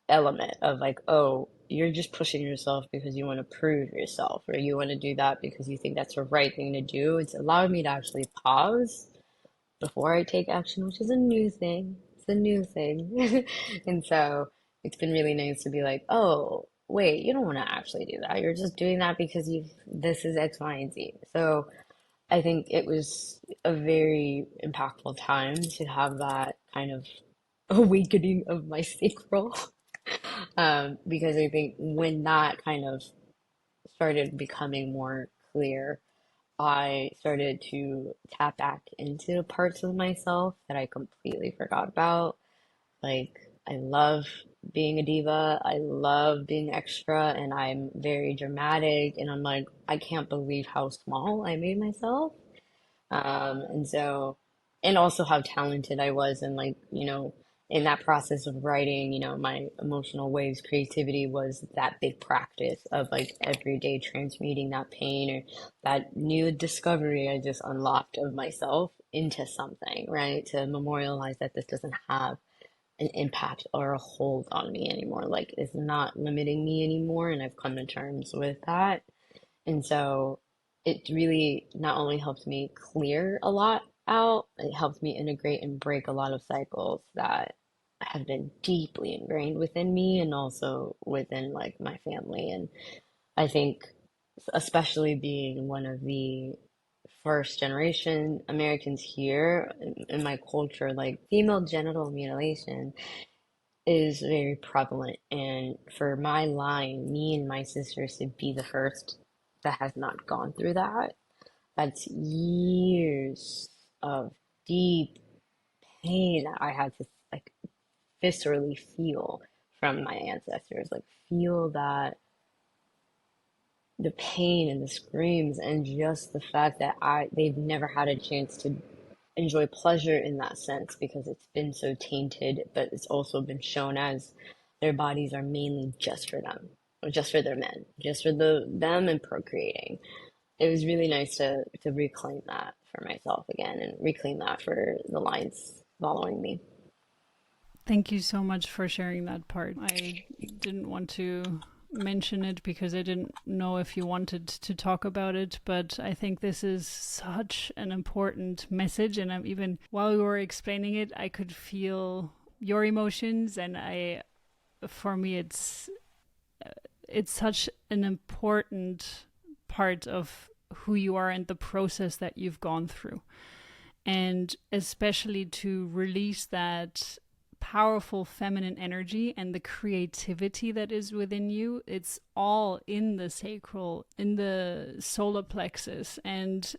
element of like, oh, you're just pushing yourself because you want to prove yourself or you want to do that because you think that's the right thing to do. It's allowed me to actually pause before I take action, which is a new thing. It's a new thing. And so it's been really nice to be like, oh, wait, you don't want to actually do that. You're just doing that because this is X, Y, and Z. So I think it was a very impactful time to have that kind of awakening of my sacral. Because I think when that kind of started becoming more clear, I started to tap back into parts of myself that I completely forgot about. Like, I love being a diva, I love being extra, and I'm very dramatic. And I'm like, I can't believe how small I made myself. And so, and also how talented I was, and like, in that process of writing, my emotional waves, creativity was that big practice of like every day transmuting that pain or that new discovery I just unlocked of myself into something, right? To memorialize that this doesn't have an impact or a hold on me anymore. Like, it's not limiting me anymore, and I've come to terms with that. And so it really not only helped me clear a lot out, it helped me integrate and break a lot of cycles that have been deeply ingrained within me and also within like my family. And I think, especially being one of the first generation Americans here in my culture, like female genital mutilation is very prevalent. And for my line, me and my sisters to be the first that has not gone through that, that's years of deep pain that I had to like viscerally feel from my ancestors, like feel that the pain and the screams and just the fact that they've never had a chance to enjoy pleasure in that sense because it's been so tainted, but it's also been shown as their bodies are mainly just for them, or just for their men, just for them and procreating. It was really nice to reclaim that for myself again and reclaim that for the lines following me. Thank you so much for sharing that part. I didn't want to mention it because I didn't know if you wanted to talk about it, but I think this is such an important message. And I'm even, while we were explaining it, I could feel your emotions. And for me, it's such an important part of who you are and the process that you've gone through. And especially to release that powerful feminine energy and the creativity that is within you, it's all in the sacral, in the solar plexus. And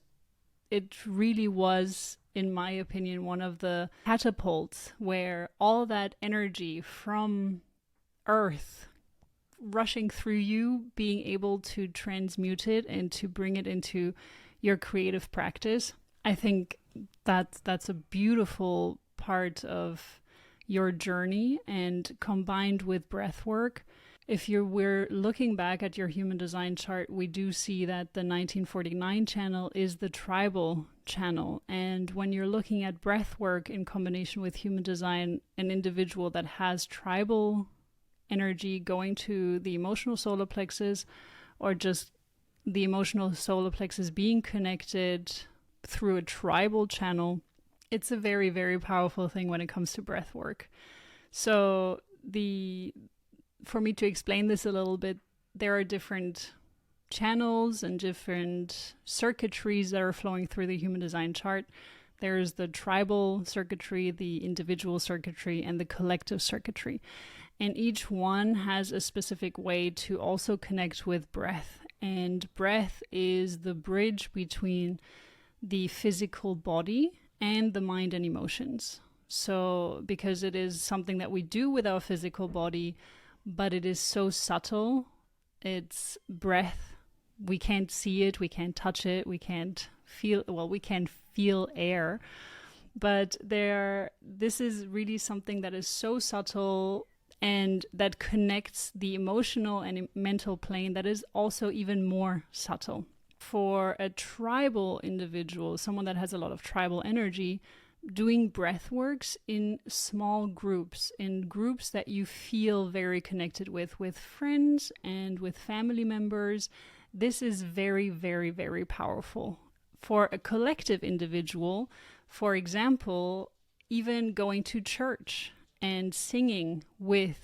it really was, in my opinion, one of the catapults where all that energy from earth rushing through you, being able to transmute it and to bring it into your creative practice. I think that's a beautiful part of your journey, and combined with breath work. If we're looking back at your human design chart, we do see that the 1949 channel is the tribal channel. And when you're looking at breath work in combination with human design, an individual that has tribal energy going to the emotional solar plexus, or just the emotional solar plexus being connected through a tribal channel, it's a very, very powerful thing when it comes to breath work. So for me to explain this a little bit, there are different channels and different circuitries that are flowing through the human design chart. There's the tribal circuitry, the individual circuitry, and the collective circuitry. And each one has a specific way to also connect with breath. And breath is the bridge between the physical body and the mind and emotions. So, because it is something that we do with our physical body, but it is so subtle, it's breath. We can't see it, we can't touch it, we can't we can feel air. But this is really something that is so subtle and that connects the emotional and mental plane that is also even more subtle. For a tribal individual, someone that has a lot of tribal energy, doing breath works in small groups, in groups that you feel very connected with friends and with family members, this is very, very, very powerful. For a collective individual, for example, even going to church and singing with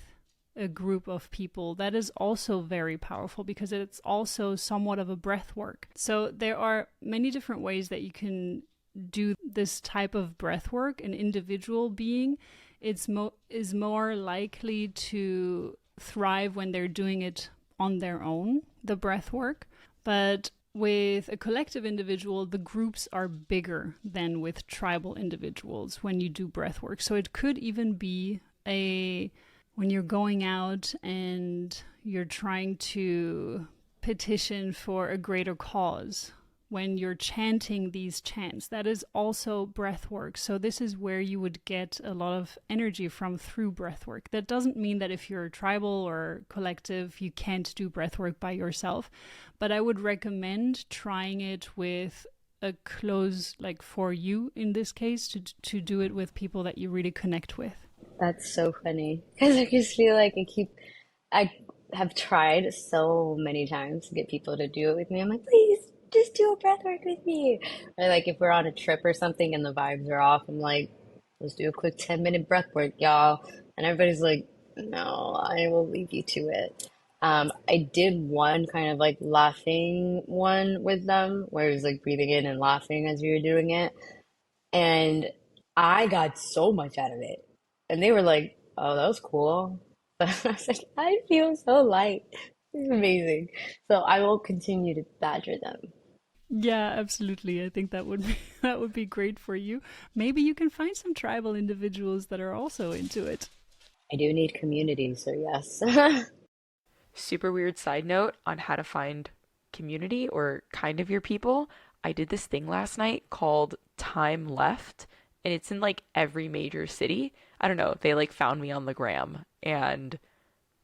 a group of people, that is also very powerful because it's also somewhat of a breath work. So there are many different ways that you can do this type of breath work. An individual being is more likely to thrive when they're doing it on their own, the breath work. But with a collective individual, the groups are bigger than with tribal individuals when you do breath work. So it could even be when you're going out and you're trying to petition for a greater cause, when you're chanting these chants, that is also breath work. So this is where you would get a lot of energy from through breath work. That doesn't mean that if you're tribal or collective, you can't do breath work by yourself. But I would recommend trying it with a close, like for you in this case, to do it with people that you really connect with. That's so funny because I just feel like I have tried so many times to get people to do it with me. I'm like, please just do a breath work with me. Or like if we're on a trip or something and the vibes are off, I'm like, let's do a quick 10-minute breath work, y'all. And everybody's like, no, I will leave you to it. I did one kind of like laughing one with them where it was like breathing in and laughing as you were doing it. And I got so much out of it. And they were like, oh, that was cool. But I was like, I feel so light. It's amazing. So I will continue to badger them. Yeah, absolutely. I think that would be that would be great for you. Maybe you can find some tribal individuals that are also into it. I do need community, so yes. Super weird side note on how to find community or kind of your people. I did this thing last night called Time Left, and it's in like every major city. I don't know, they like found me on the gram and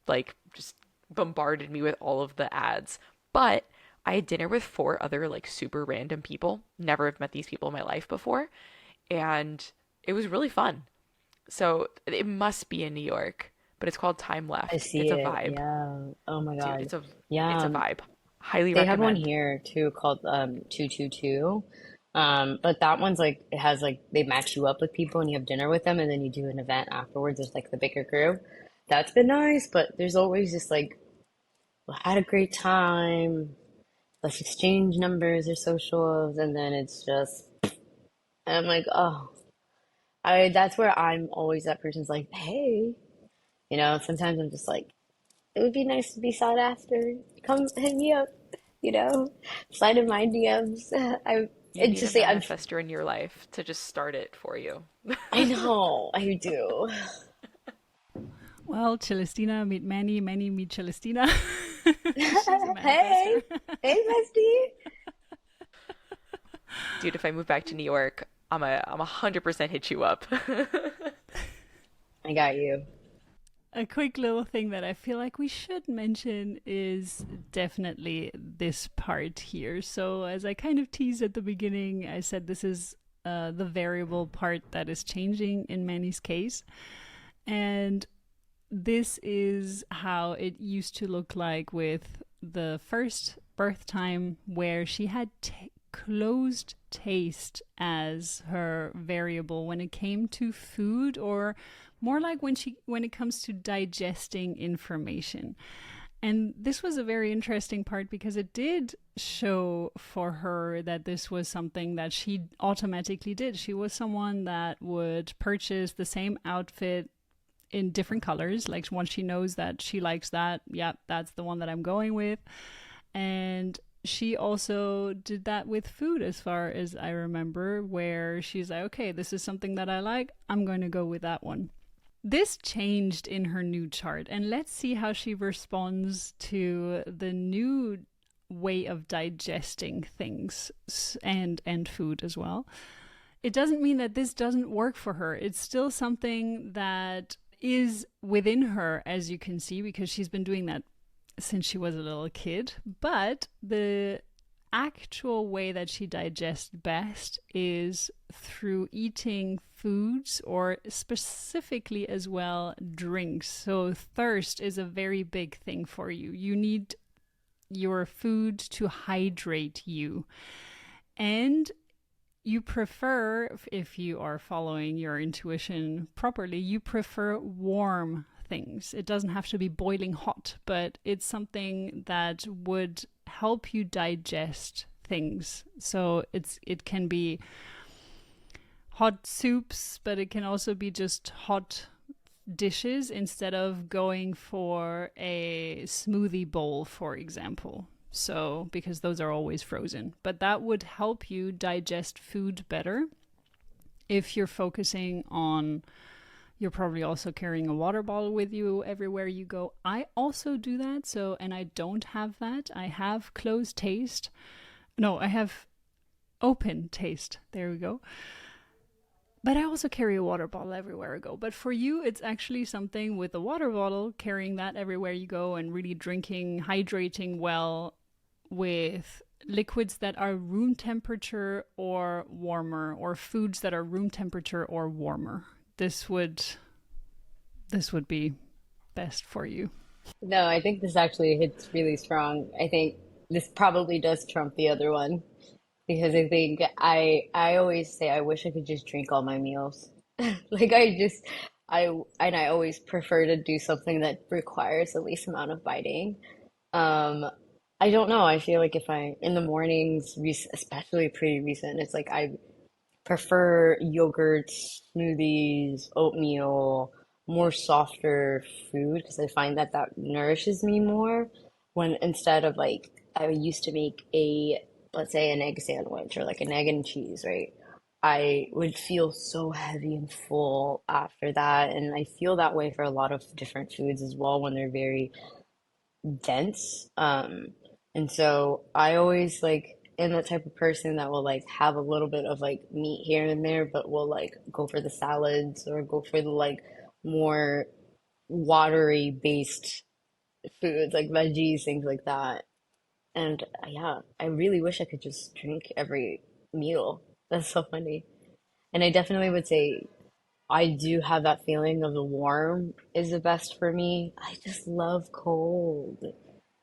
like just bombarded me with all of the ads. But I had dinner with 4 other like super random people. Never have met these people in my life before. And it was really fun. So it must be in New York, but it's called Time I Left. see It's a it. vibe. Yeah. Oh my Dude, God. it's Yeah. a vibe. Highly They have one recommend. here too called 222. But that one's like it has like they match you up with people and you have dinner with them and then you do an event afterwards with like the bigger group. That's been nice, but there's always just like well, had a great time. Let's exchange numbers or socials, and then it's just and I'm like, oh, I that's where I'm always that person's like, hey, sometimes I'm just like, it would be nice to be sought after. Come hit me up, slide in my DMs. I You it's need a just like manifestor in your life to just start it for you. I know I do. Well, Celestina meet Manny, Manny meet Celestina. She's a Hey, manifester. hey, bestie. Dude, if I move back to New York, I'm 100% hit you up. I got you. A quick little thing that I feel like we should mention is definitely this part here. So, as I kind of teased at the beginning, I said this is the variable part that is changing in Manny's case. And this is how it used to look like with the first birth time, where she had closed taste as her variable when it came to food, or more like when it comes to digesting information. And this was a very interesting part because it did show for her that this was something that she automatically did. She was someone that would purchase the same outfit in different colors. Like once she knows that she likes that, yeah, that's the one that I'm going with. And she also did that with food, as far as I remember, where she's like, okay, this is something that I like, I'm going to go with that one. This changed in her new chart, and let's see how she responds to the new way of digesting things and food as well. It doesn't mean that this doesn't work for her. It's still something that is within her, as you can see, because she's been doing that since she was a little kid. But the actual way that she digests best is through eating foods, or specifically as well drinks. So thirst is a very big thing for you. You need your food to hydrate you. And you prefer, if you are following your intuition properly, you prefer warm things. It doesn't have to be boiling hot, but it's something that would help you digest things. So it can be hot soups, but it can also be just hot dishes instead of going for a smoothie bowl, for example. So, because those are always frozen. But that would help you digest food better. If you're focusing on, you're probably also carrying a water bottle with you everywhere you go. I also do that. So, and I don't have that. I have closed taste. No, I have open taste. There we go. But I also carry a water bottle everywhere I go. But for you, it's actually something with a water bottle, carrying that everywhere you go and really drinking, hydrating well with liquids that are room temperature or warmer, or foods that are room temperature or warmer. This would be best for you. No, I think this actually hits really strong. I think this probably does trump the other one because I think I always say I wish I could just drink all my meals. Like I always prefer to do something that requires the least amount of biting. Um, I don't know. I feel like if I in the mornings, especially pretty recent, it's like I prefer yogurts, smoothies, oatmeal, more softer food because I find that that nourishes me more when instead of like I used to make let's say an egg sandwich or like an egg and cheese, right? I would feel so heavy and full after that. And I feel that way for a lot of different foods as well when they're very dense. And so I always like am the type of person that will like have a little bit of like meat here and there, but will like go for the salads or go for the like more watery based foods like veggies, things like that. And yeah, I really wish I could just drink every meal. That's so funny. And I definitely would say I do have that feeling of the warm is the best for me. I just love cold.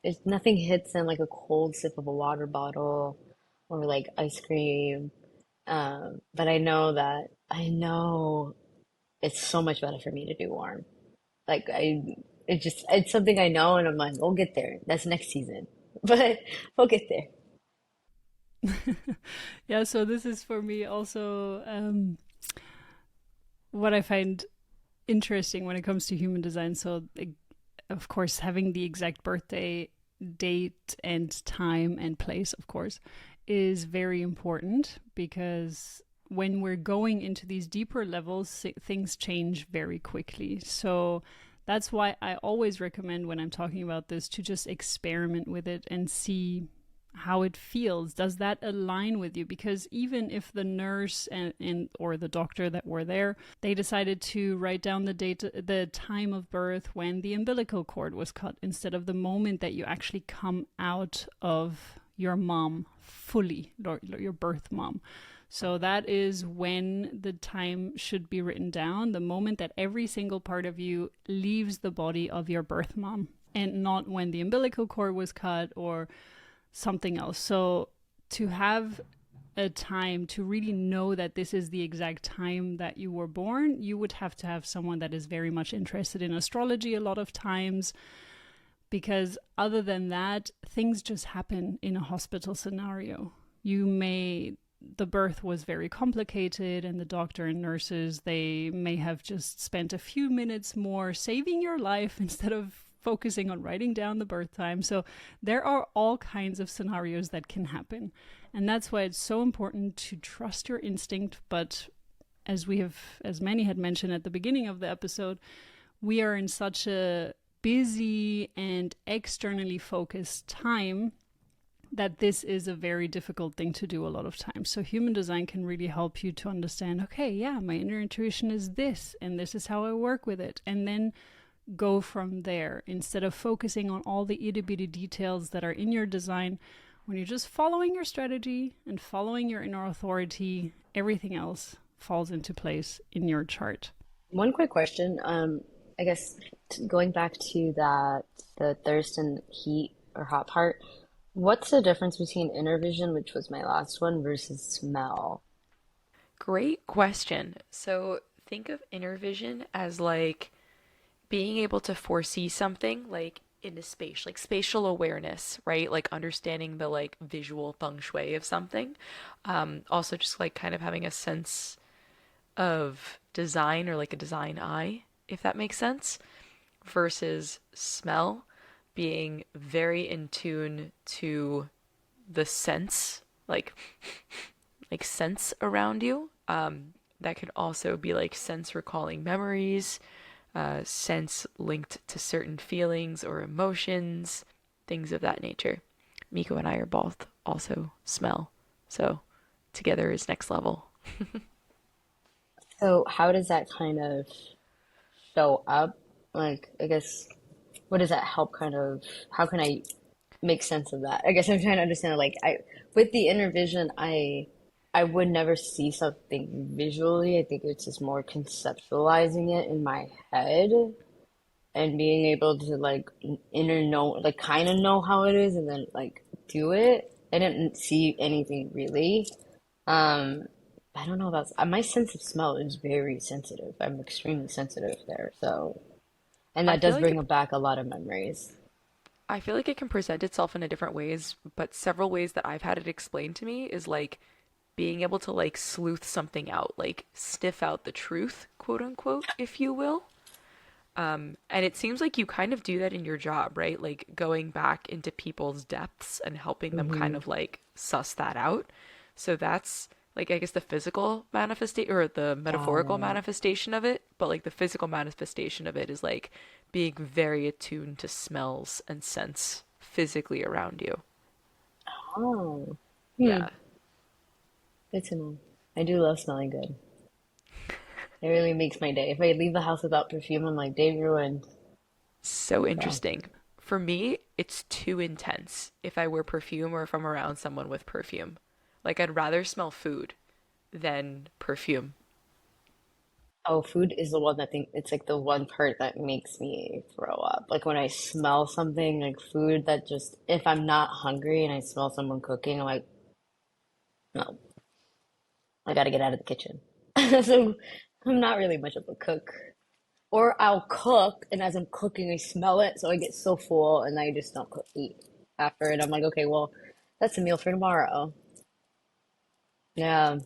There's nothing hits in like a cold sip of a water bottle or like ice cream. But I know it's so much better for me to do warm. Like it's something I know, and I'm like, we'll get there. That's next season, but we'll get there. Yeah, so this is for me also what I find interesting when it comes to human design. So, of course, having the exact birthday date and time and place, of course, is very important because when we're going into these deeper levels, things change very quickly. So that's why I always recommend when I'm talking about this to just experiment with it and see how it feels. Does that align with you? Because even if the nurse and or the doctor that were there, they decided to write down the date, the time of birth when the umbilical cord was cut instead of the moment that you actually come out of your mom fully, your birth mom. So that is when the time should be written down, the moment that every single part of you leaves the body of your birth mom, and not when the umbilical cord was cut or something else. So to have a time to really know that this is the exact time that you were born, you would have to have someone that is very much interested in astrology a lot of times, because other than that, things just happen in a hospital scenario. The birth was very complicated and the doctor and nurses, they may have just spent a few minutes more saving your life instead of focusing on writing down the birth time. So there are all kinds of scenarios that can happen. And that's why it's so important to trust your instinct. But as Manny had mentioned at the beginning of the episode, we are in such a busy and externally focused time that this is a very difficult thing to do a lot of times. So human design can really help you to understand, okay, yeah, my inner intuition is this, and this is how I work with it. And then go from there instead of focusing on all the itty bitty details that are in your design. When you're just following your strategy and following your inner authority, everything else falls into place in your chart. One quick question. I guess going back to the thirst and heat or hot part, what's the difference between inner vision, which was my last one, versus smell? Great question. So think of inner vision as like being able to foresee something like in a space, like spatial awareness, right? Like understanding the like visual feng shui of something. Also just like kind of having a sense of design or like a design eye, if that makes sense, versus smell being very in tune to the sense, like sense around you. That could also be like sense recalling memories, sense linked to certain feelings or emotions, things of that nature. Miko and I are both also smell, so together is next level. So how does that kind of show up? Like, I guess, what does that help kind of, how can I make sense of that? I guess I'm trying to understand, like, with the inner vision, I would never see something visually. I think it's just more conceptualizing it in my head and being able to like inner know, like kind of know how it is and then like do it. I didn't see anything really. Um, I don't know about my sense of smell is very sensitive. I'm extremely sensitive there. So, and I that feel does like bring back a lot of memories. I feel like it can present itself in a different ways, but several ways that I've had it explained to me is like being able to like sleuth something out, like sniff out the truth, quote unquote, if you will. And it seems like you kind of do that in your job, right? Like going back into people's depths and helping them kind Hmm. of like suss that out. So that's like, I guess the physical manifestation or the Got metaphorical it. manifestation of it, but like the physical manifestation of it is like being very attuned to smells and scents physically around you. Oh, hmm. Yeah. Good to know. I do love smelling good. It really makes my day. If I leave the house without perfume, I'm like, day ruined. So So, interesting. For me, it's too intense if I wear perfume or if I'm around someone with perfume. Like, I'd rather smell food than perfume. oh, food is the one that think it's like the one part that makes me throw up. Like when I smell something like food that just, if I'm not hungry and I smell someone cooking, I'm like, no, I gotta get out of the kitchen. So I'm not really much of a cook. Or I'll cook, and as I'm cooking, I smell it, so I get so full, and I just don't cook, eat after. And I'm like, okay, well, that's a meal for tomorrow. Yeah,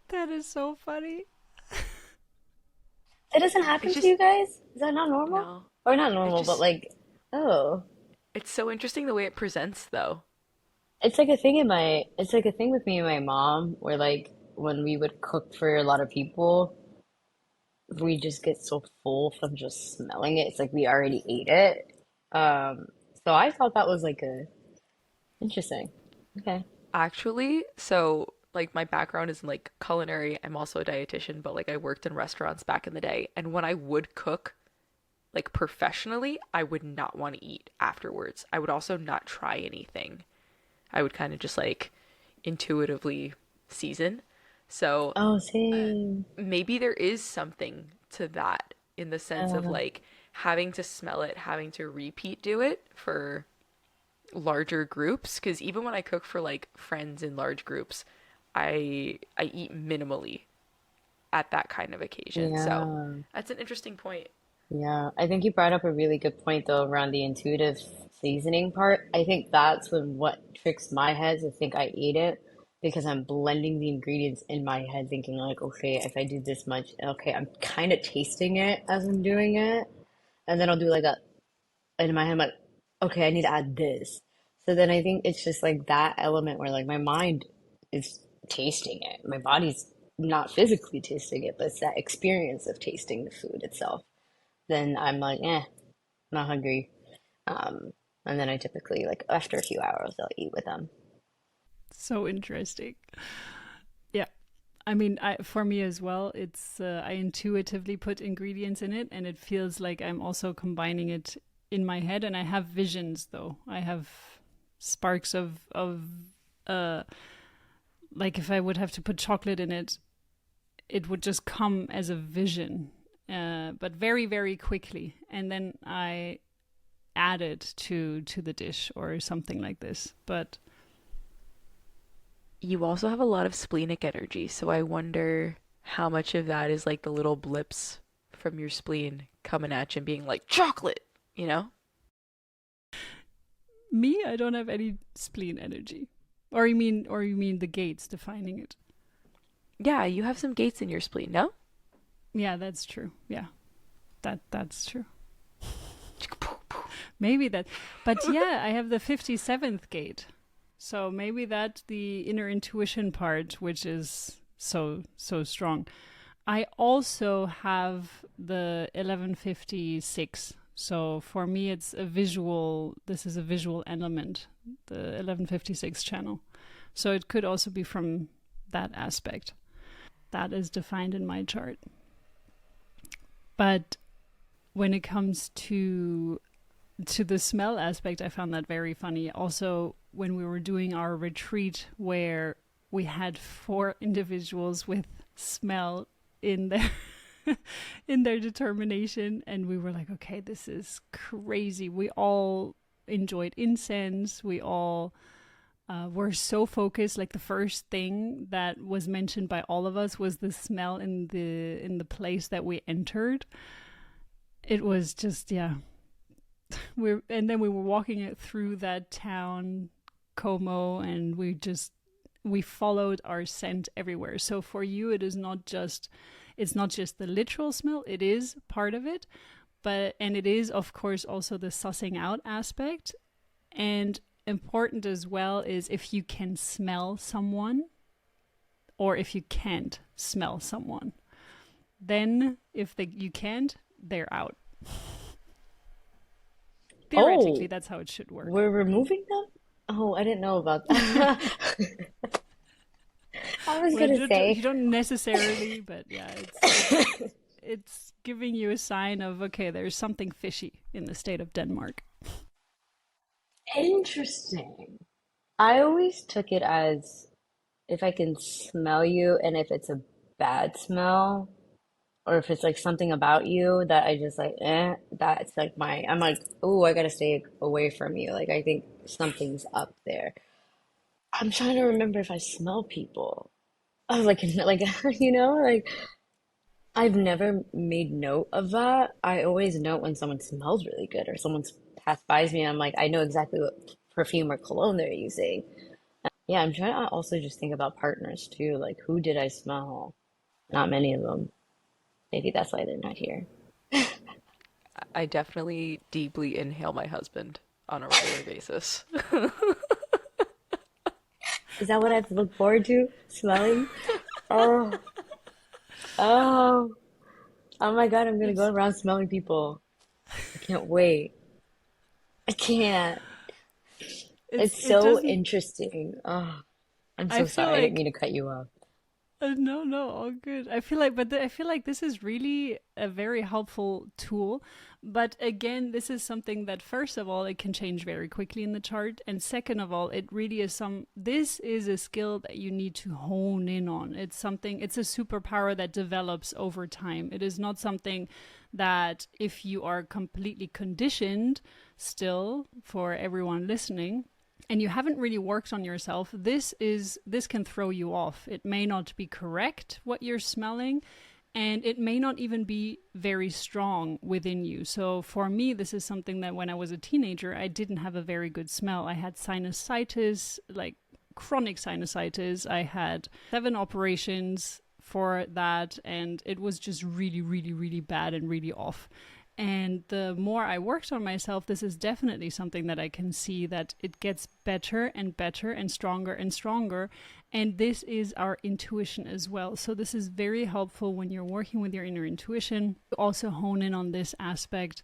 That is so funny. it doesn't It's happen to just, you guys. Is that not normal? no. Or not It normal, but just, like, oh, it's so interesting the way it presents, though. it's like a thing in my. It's like a thing with me and my mom, where like when we would cook for a lot of people, we just get so full from just smelling it. It's like we already ate it. Um, so I thought that was like a interesting. Okay. Actually, so, like, my background is in, like, culinary. I'm also a dietitian, but, like, I worked in restaurants back in the day. And when I would cook, like, professionally, I would not want to eat afterwards. I would also not try anything. I would kind of just, like, intuitively season. So Oh, same. maybe there is something to that in the sense of Uh, like having to smell it, having to repeat do it for larger groups. Because even when I cook for like friends in large groups, I eat minimally at that kind of occasion. So yeah. that's an interesting point. Yeah, I think you brought up a really good point though around the intuitive seasoning part. I think that's when what tricks my head to think I ate it because I'm blending the ingredients in my head, thinking like, okay, if I do this much, okay, I'm kind of tasting it as I'm doing it, and then I'll do like a in my head, I'm like, okay, I need to add this. So then I think it's just like that element where like my mind is tasting it, my body's not physically tasting it, but it's that experience of tasting the food itself. Then I'm like, not hungry. Um, and then I typically like after a few hours I'll eat with them. So interesting. Yeah. I mean, for me as well, it's I intuitively put ingredients in it, and it feels like I'm also combining it in my head. And I have visions, though. I have sparks of uh, like if I would have to put chocolate in it, it would just come as a vision, but very very quickly, and then I add it to the dish or something like this. But You also have a lot of splenic energy, so I wonder how much of that is like the little blips from your spleen coming at you and being like, chocolate, you know? Me, I don't have any spleen energy. Or you mean the gates defining it? Yeah, you have some gates in your spleen, no? Yeah, that's true. Yeah. That's true. Maybe that. But yeah, I have the 57th gate. So maybe that's the inner intuition part, which is so strong. I also have the 1156. So for me, it's a visual, this is a visual element, the 1156 channel. So it could also be from that aspect. That is defined in my chart. But when it comes to the smell aspect, I found that very funny. Also, when we were doing our retreat where we had 4 individuals with smell in their in their determination, and we were like, okay, this is crazy. We all enjoyed incense. We all were so focused. Like the first thing that was mentioned by all of us was the smell in the place that we entered. It was just, yeah. And then we were walking through that town, Como, and we followed our scent everywhere. So for you, it's not just the literal smell. It is part of it, and it is, of course, also the sussing out aspect. And important as well is if you can smell someone or if you can't smell someone. Then if you can't, they're out. Theoretically, that's how it should work. We're removing them? Oh, I didn't know about that. I was going to say. You don't necessarily, but yeah, it's giving you a sign of, okay, there's something fishy in the state of Denmark. Interesting. I always took it as if I can smell you and if it's a bad smell or if it's like something about you that I just like, that's like I'm like, oh, I gotta stay away from you. Like I think something's up there. I'm trying to remember if I smell people. I was like, like I've never made note of that. I always note when someone smells really good or someone's passed by me and I'm like, I know exactly what perfume or cologne they're using. Yeah, I'm trying to also just think about partners too. Like, who did I smell? Not many of them. Maybe that's why they're not here. I definitely deeply inhale my husband on a regular basis. Is that what I have to look forward to? Smelling? Oh, oh, oh my God, I'm gonna go around smelling people. I can't wait. I can't. It's so interesting. Oh, I'm so sorry. I didn't mean to cut you off. No, all good. I feel like this is really a very helpful tool. But again, this is something that first of all, it can change very quickly in the chart. And second of all, it really is this is a skill that you need to hone in on. It's a superpower that develops over time. It is not something that if you are completely conditioned still for everyone listening, and you haven't really worked on yourself, this can throw you off. It may not be correct what you're smelling, and it may not even be very strong within you. So for me, this is something that when I was a teenager, I didn't have a very good smell. I had sinusitis, like chronic sinusitis. I had 7 operations for that, and it was just really, really, really bad and really off. And the more I worked on myself, this is definitely something that I can see that it gets better and better and stronger and stronger. And this is our intuition as well. So this is very helpful when you're working with your inner intuition. Also hone in on this aspect.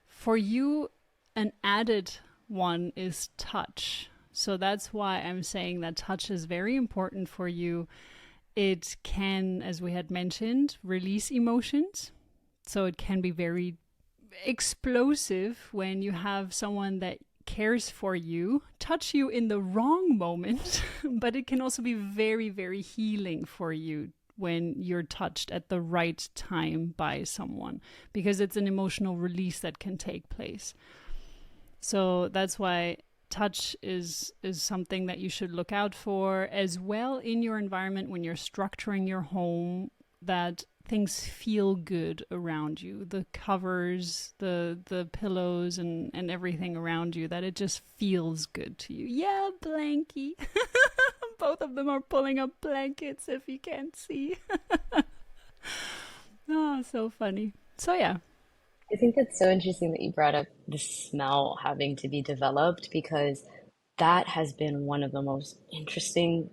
For you, an added one is touch. So that's why I'm saying that touch is very important for you. It can, as we had mentioned, release emotions. So it can be very explosive when you have someone that cares for you, touch you in the wrong moment, but it can also be very, very healing for you when you're touched at the right time by someone, because it's an emotional release that can take place. So that's why touch is something that you should look out for as well in your environment when you're structuring your home, that things feel good around you, the covers, the pillows and everything around you, that it just feels good to you. Yeah, blankie. Both of them are pulling up blankets if you can't see. Oh, so funny. So yeah. I think it's so interesting that you brought up the smell having to be developed because that has been one of the most interesting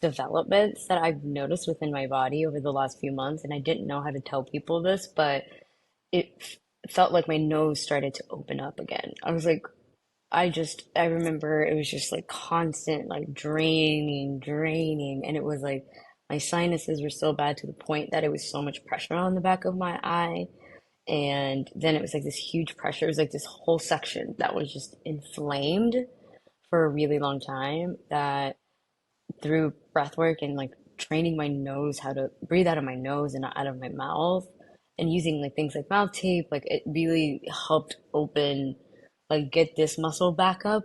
developments that I've noticed within my body over the last few months. And I didn't know how to tell people this, but it felt like my nose started to open up again. I was like, I remember it was just like constant, like draining. And it was like my sinuses were so bad to the point that it was so much pressure on the back of my eye. And then it was like this huge pressure. It was like this whole section that was just inflamed for a really long time that through breath work and like training my nose how to breathe out of my nose and not out of my mouth and using like things like mouth tape, like it really helped open, like get this muscle back up.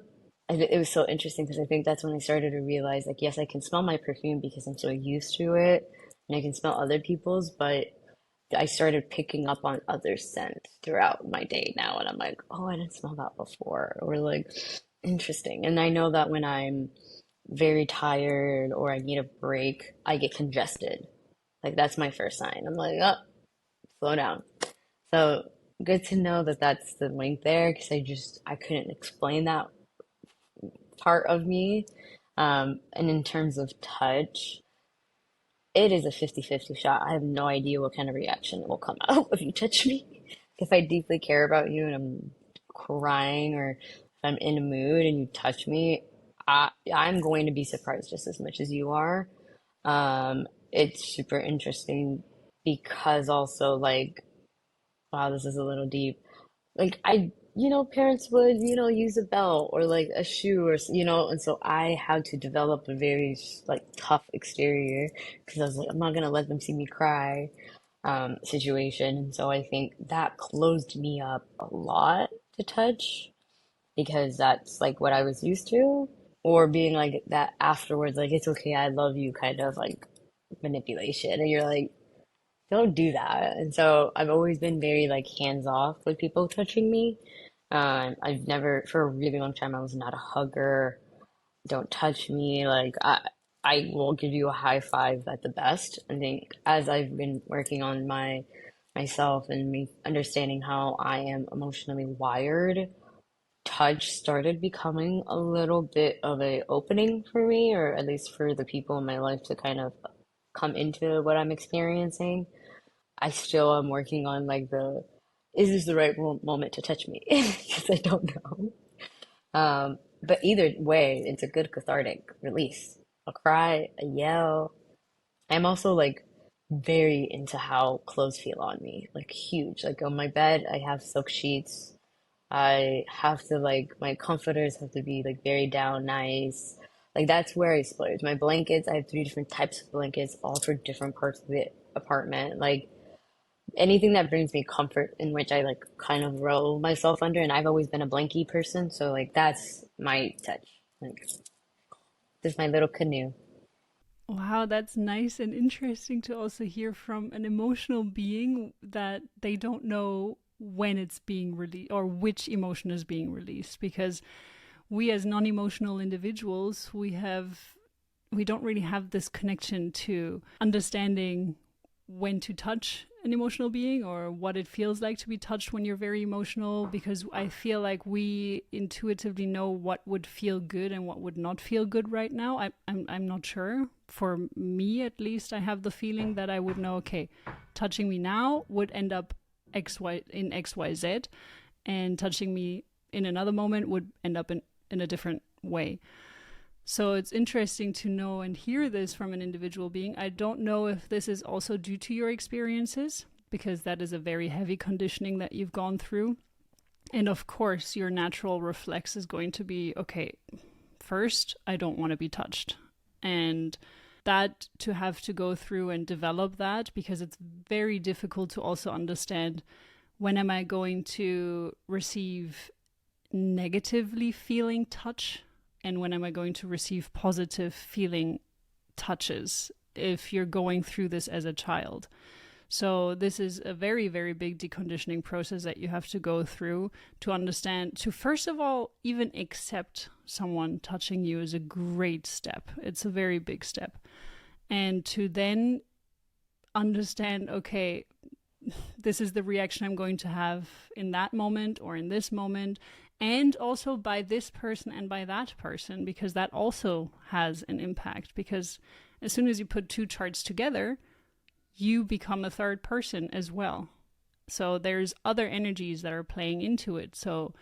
And it was so interesting because I think that's when I started to realize like, yes, I can smell my perfume because I'm so used to it and I can smell other people's, but I started picking up on other scents throughout my day now. And I'm like, oh, I didn't smell that before. Or like, interesting. And I know that when I'm very tired or I need a break, I get congested. Like that's my first sign. I'm like, oh, slow down. So good to know that that's the link there because I couldn't explain that part of me. And in terms of touch, it is a 50-50 shot. I have no idea what kind of reaction will come out if you touch me. If I deeply care about you and I'm crying or if I'm in a mood and you touch me, I'm going to be surprised just as much as you are. It's super interesting because also like, wow, this is a little deep. Like parents would, use a belt or like a shoe or, and so I had to develop a very like tough exterior because I was like, I'm not gonna let them see me cry, situation. And so I think that closed me up a lot to touch because that's like what I was used to, or being like that afterwards, like it's okay, I love you kind of like manipulation. And you're like, don't do that. And so I've always been very like hands off with people touching me. I've never, for a really long time, I was not a hugger. Don't touch me. Like I will give you a high five at the best. I think as I've been working on myself and me understanding how I am emotionally wired, touch started becoming a little bit of a opening for me, or at least for the people in my life to kind of come into what I'm experiencing. I still am working on like is this the right moment to touch me? Because I don't know. But either way, it's a good cathartic release. A cry, a yell. I'm also like very into how clothes feel on me, like huge. Like on my bed, I have silk sheets. I have to like my comforters have to be like very down nice. Like that's where I splurge. My blankets, I have three different types of blankets, all for different parts of the apartment. Like anything that brings me comfort in which I like kind of roll myself under. And I've always been a blankie person, so like that's my touch. Like this is my little canoe. Wow, that's nice and interesting to also hear from an emotional being that they don't know when it's being released or which emotion is being released, because we as non-emotional individuals, we don't really have this connection to understanding when to touch an emotional being or what it feels like to be touched when you're very emotional, because I feel like we intuitively know what would feel good and what would not feel good right now. I'm not sure. For me, at least, I have the feeling that I would know, okay, touching me now would end up XYZ, and touching me in another moment would end up in a different way. So it's interesting to know and hear this from an individual being. I don't know if this is also due to your experiences, because that is a very heavy conditioning that you've gone through. And of course, your natural reflex is going to be, okay, first, I don't want to be touched. And that to have to go through and develop that, because it's very difficult to also understand when am I going to receive negatively feeling touch and when am I going to receive positive feeling touches if you're going through this as a child. So this is a very, very big deconditioning process that you have to go through to understand, to first of all, even accept someone touching you is a great step. It's a very big step. And to then understand, okay, this is the reaction I'm going to have in that moment or in this moment, and also by this person and by that person, because that also has an impact. Because as soon as you put two charts together, you become a third person as well. So there's other energies that are playing into it. So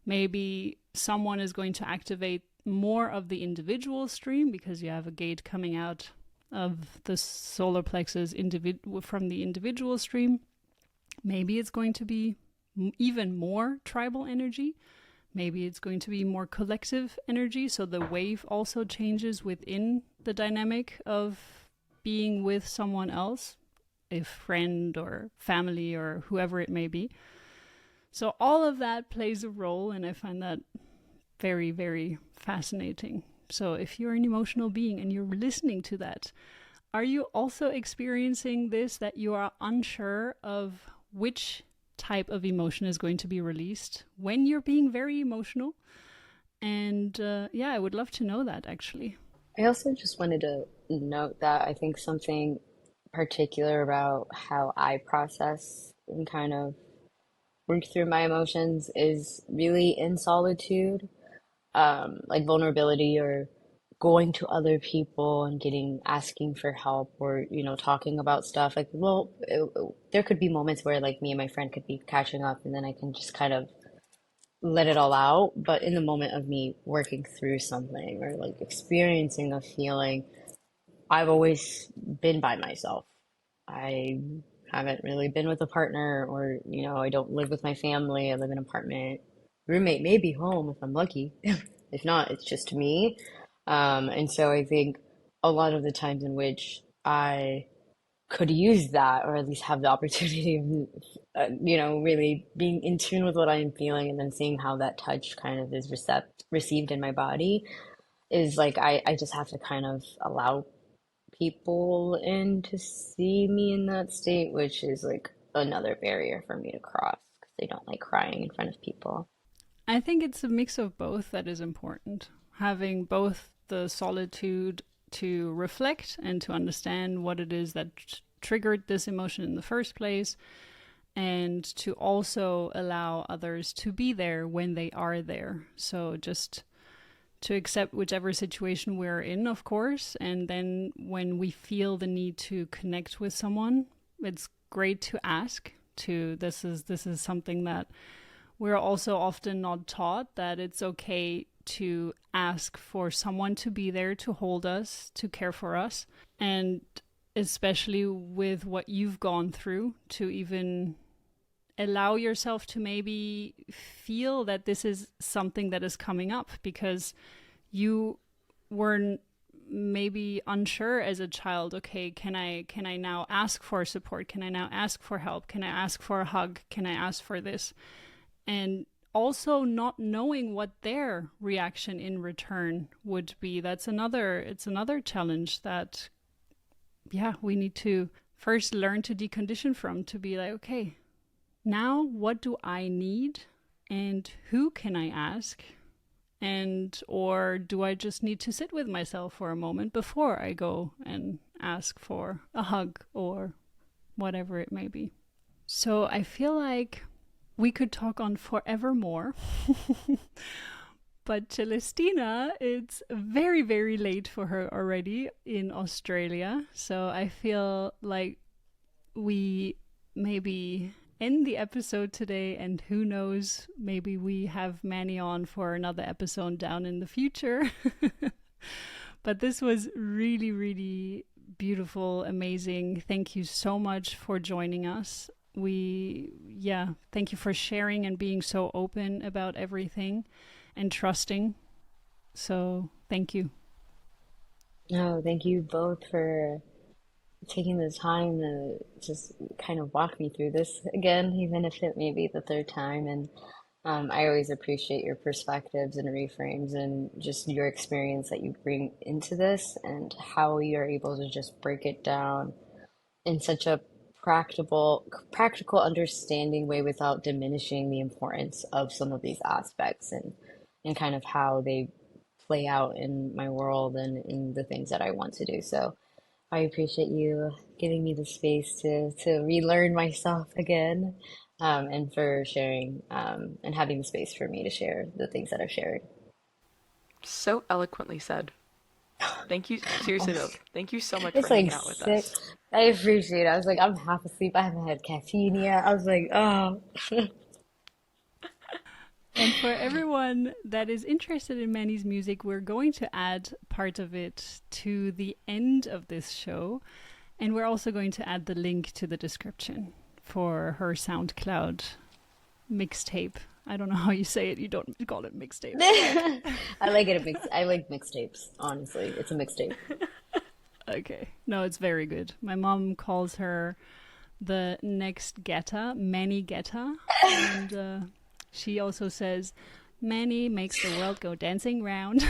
maybe someone is going to activate more of the individual stream because you have a gate coming out of the solar plexus from the individual stream. Maybe it's going to be even more tribal energy. Maybe it's going to be more collective energy. So the wave also changes within the dynamic of being with someone else, a friend or family or whoever it may be. So all of that plays a role, and I find that very, very fascinating. So if you're an emotional being and you're listening to that, are you also experiencing this, that you are unsure of which type of emotion is going to be released when you're being very emotional? And I would love to know that, actually. I also just wanted to note that I think something particular about how I process and kind of work through my emotions is really in solitude, like vulnerability or going to other people and asking for help, or talking about stuff like, well, there could be moments where like me and my friend could be catching up and then I can just kind of let it all out. But in the moment of me working through something or like experiencing a feeling, I've always been by myself. I haven't really been with a partner, or I don't live with my family. I live in an apartment. Roommate may be home if I'm lucky. If not, it's just me. And so I think a lot of the times in which I could use that, or at least have the opportunity of, really being in tune with what I am feeling, and then seeing how that touch kind of is received in my body, is like I just have to kind of allow people in to see me in that state, which is like another barrier for me to cross because they don't like crying in front of people. I think it's a mix of both that is important. Having both the solitude to reflect and to understand what it is that triggered this emotion in the first place, and to also allow others to be there when they are there. So just to accept whichever situation we're in, of course, and then when we feel the need to connect with someone, it's great to ask. This is something that we're also often not taught, that it's okay to ask for someone to be there, to hold us, to care for us. And especially with what you've gone through, to even allow yourself to maybe feel that this is something that is coming up, because you were maybe unsure as a child. Okay, can I now ask for support? Can I now ask for help? Can I ask for a hug? Can I ask for this? And also not knowing what their reaction in return would be. It's another challenge that, we need to first learn to decondition from, to be like, okay, now what do I need and who can I ask? Or do I just need to sit with myself for a moment before I go and ask for a hug or whatever it may be? So I feel like we could talk on forevermore. But Celestina, it's very, very late for her already in Australia. So I feel like we maybe end the episode today, and who knows, maybe we have Manny on for another episode down in the future. But this was really, really beautiful, amazing. Thank you so much for joining us. Thank you for sharing and being so open about everything and trusting. So thank you. No, thank you both for taking the time to just kind of walk me through this again, even if it may be the third time. And I always appreciate your perspectives and reframes and just your experience that you bring into this, and how you're able to just break it down in such a practical understanding way without diminishing the importance of some of these aspects and kind of how they play out in my world and in the things that I want to do. So I appreciate you giving me the space to relearn myself again, and for sharing, and having the space for me to share the things that I've shared. So eloquently said. Thank you. Seriously though, thank you so much for It's hanging like out with sick. us. I appreciate it. I was like, I'm half asleep. I haven't had caffeine yet. I was like, oh. And for everyone that is interested in Manny's music, we're going to add part of it to the end of this show. And we're also going to add the link to the description for her SoundCloud mixtape. I don't know how you say it. You don't call it mixtape. I like it. I like mixtapes. Honestly, it's a mixtape. Okay. No, it's very good. My mom calls her the next Geta, Manny Geta. And she also says, Manny makes the world go dancing round.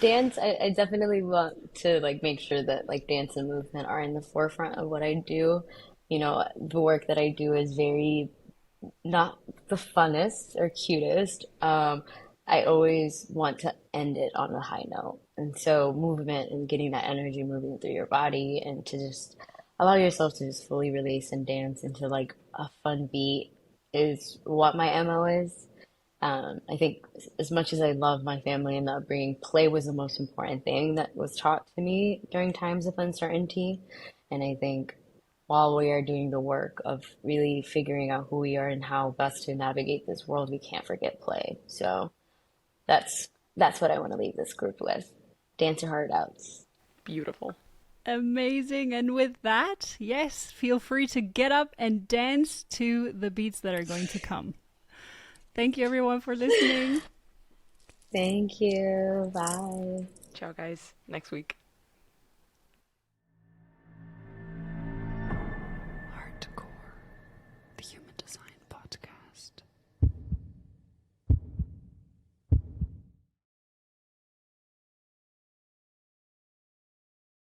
Dance, I definitely want to like make sure that like dance and movement are in the forefront of what I do. You know, the work that I do is very not the funnest or cutest. I always want to end it on a high note. And so movement and getting that energy moving through your body and to just allow yourself to just fully release and dance into like a fun beat is what my MO is. I think as much as I love my family and the upbringing, play was the most important thing that was taught to me during times of uncertainty. And I think while we are doing the work of really figuring out who we are and how best to navigate this world, we can't forget play. So that's what I want to leave this group with. Dance your heart out. Beautiful. Amazing. And with that, yes, feel free to get up and dance to the beats that are going to come. Thank you, everyone, for listening. Thank you. Bye. Ciao, guys. Next week.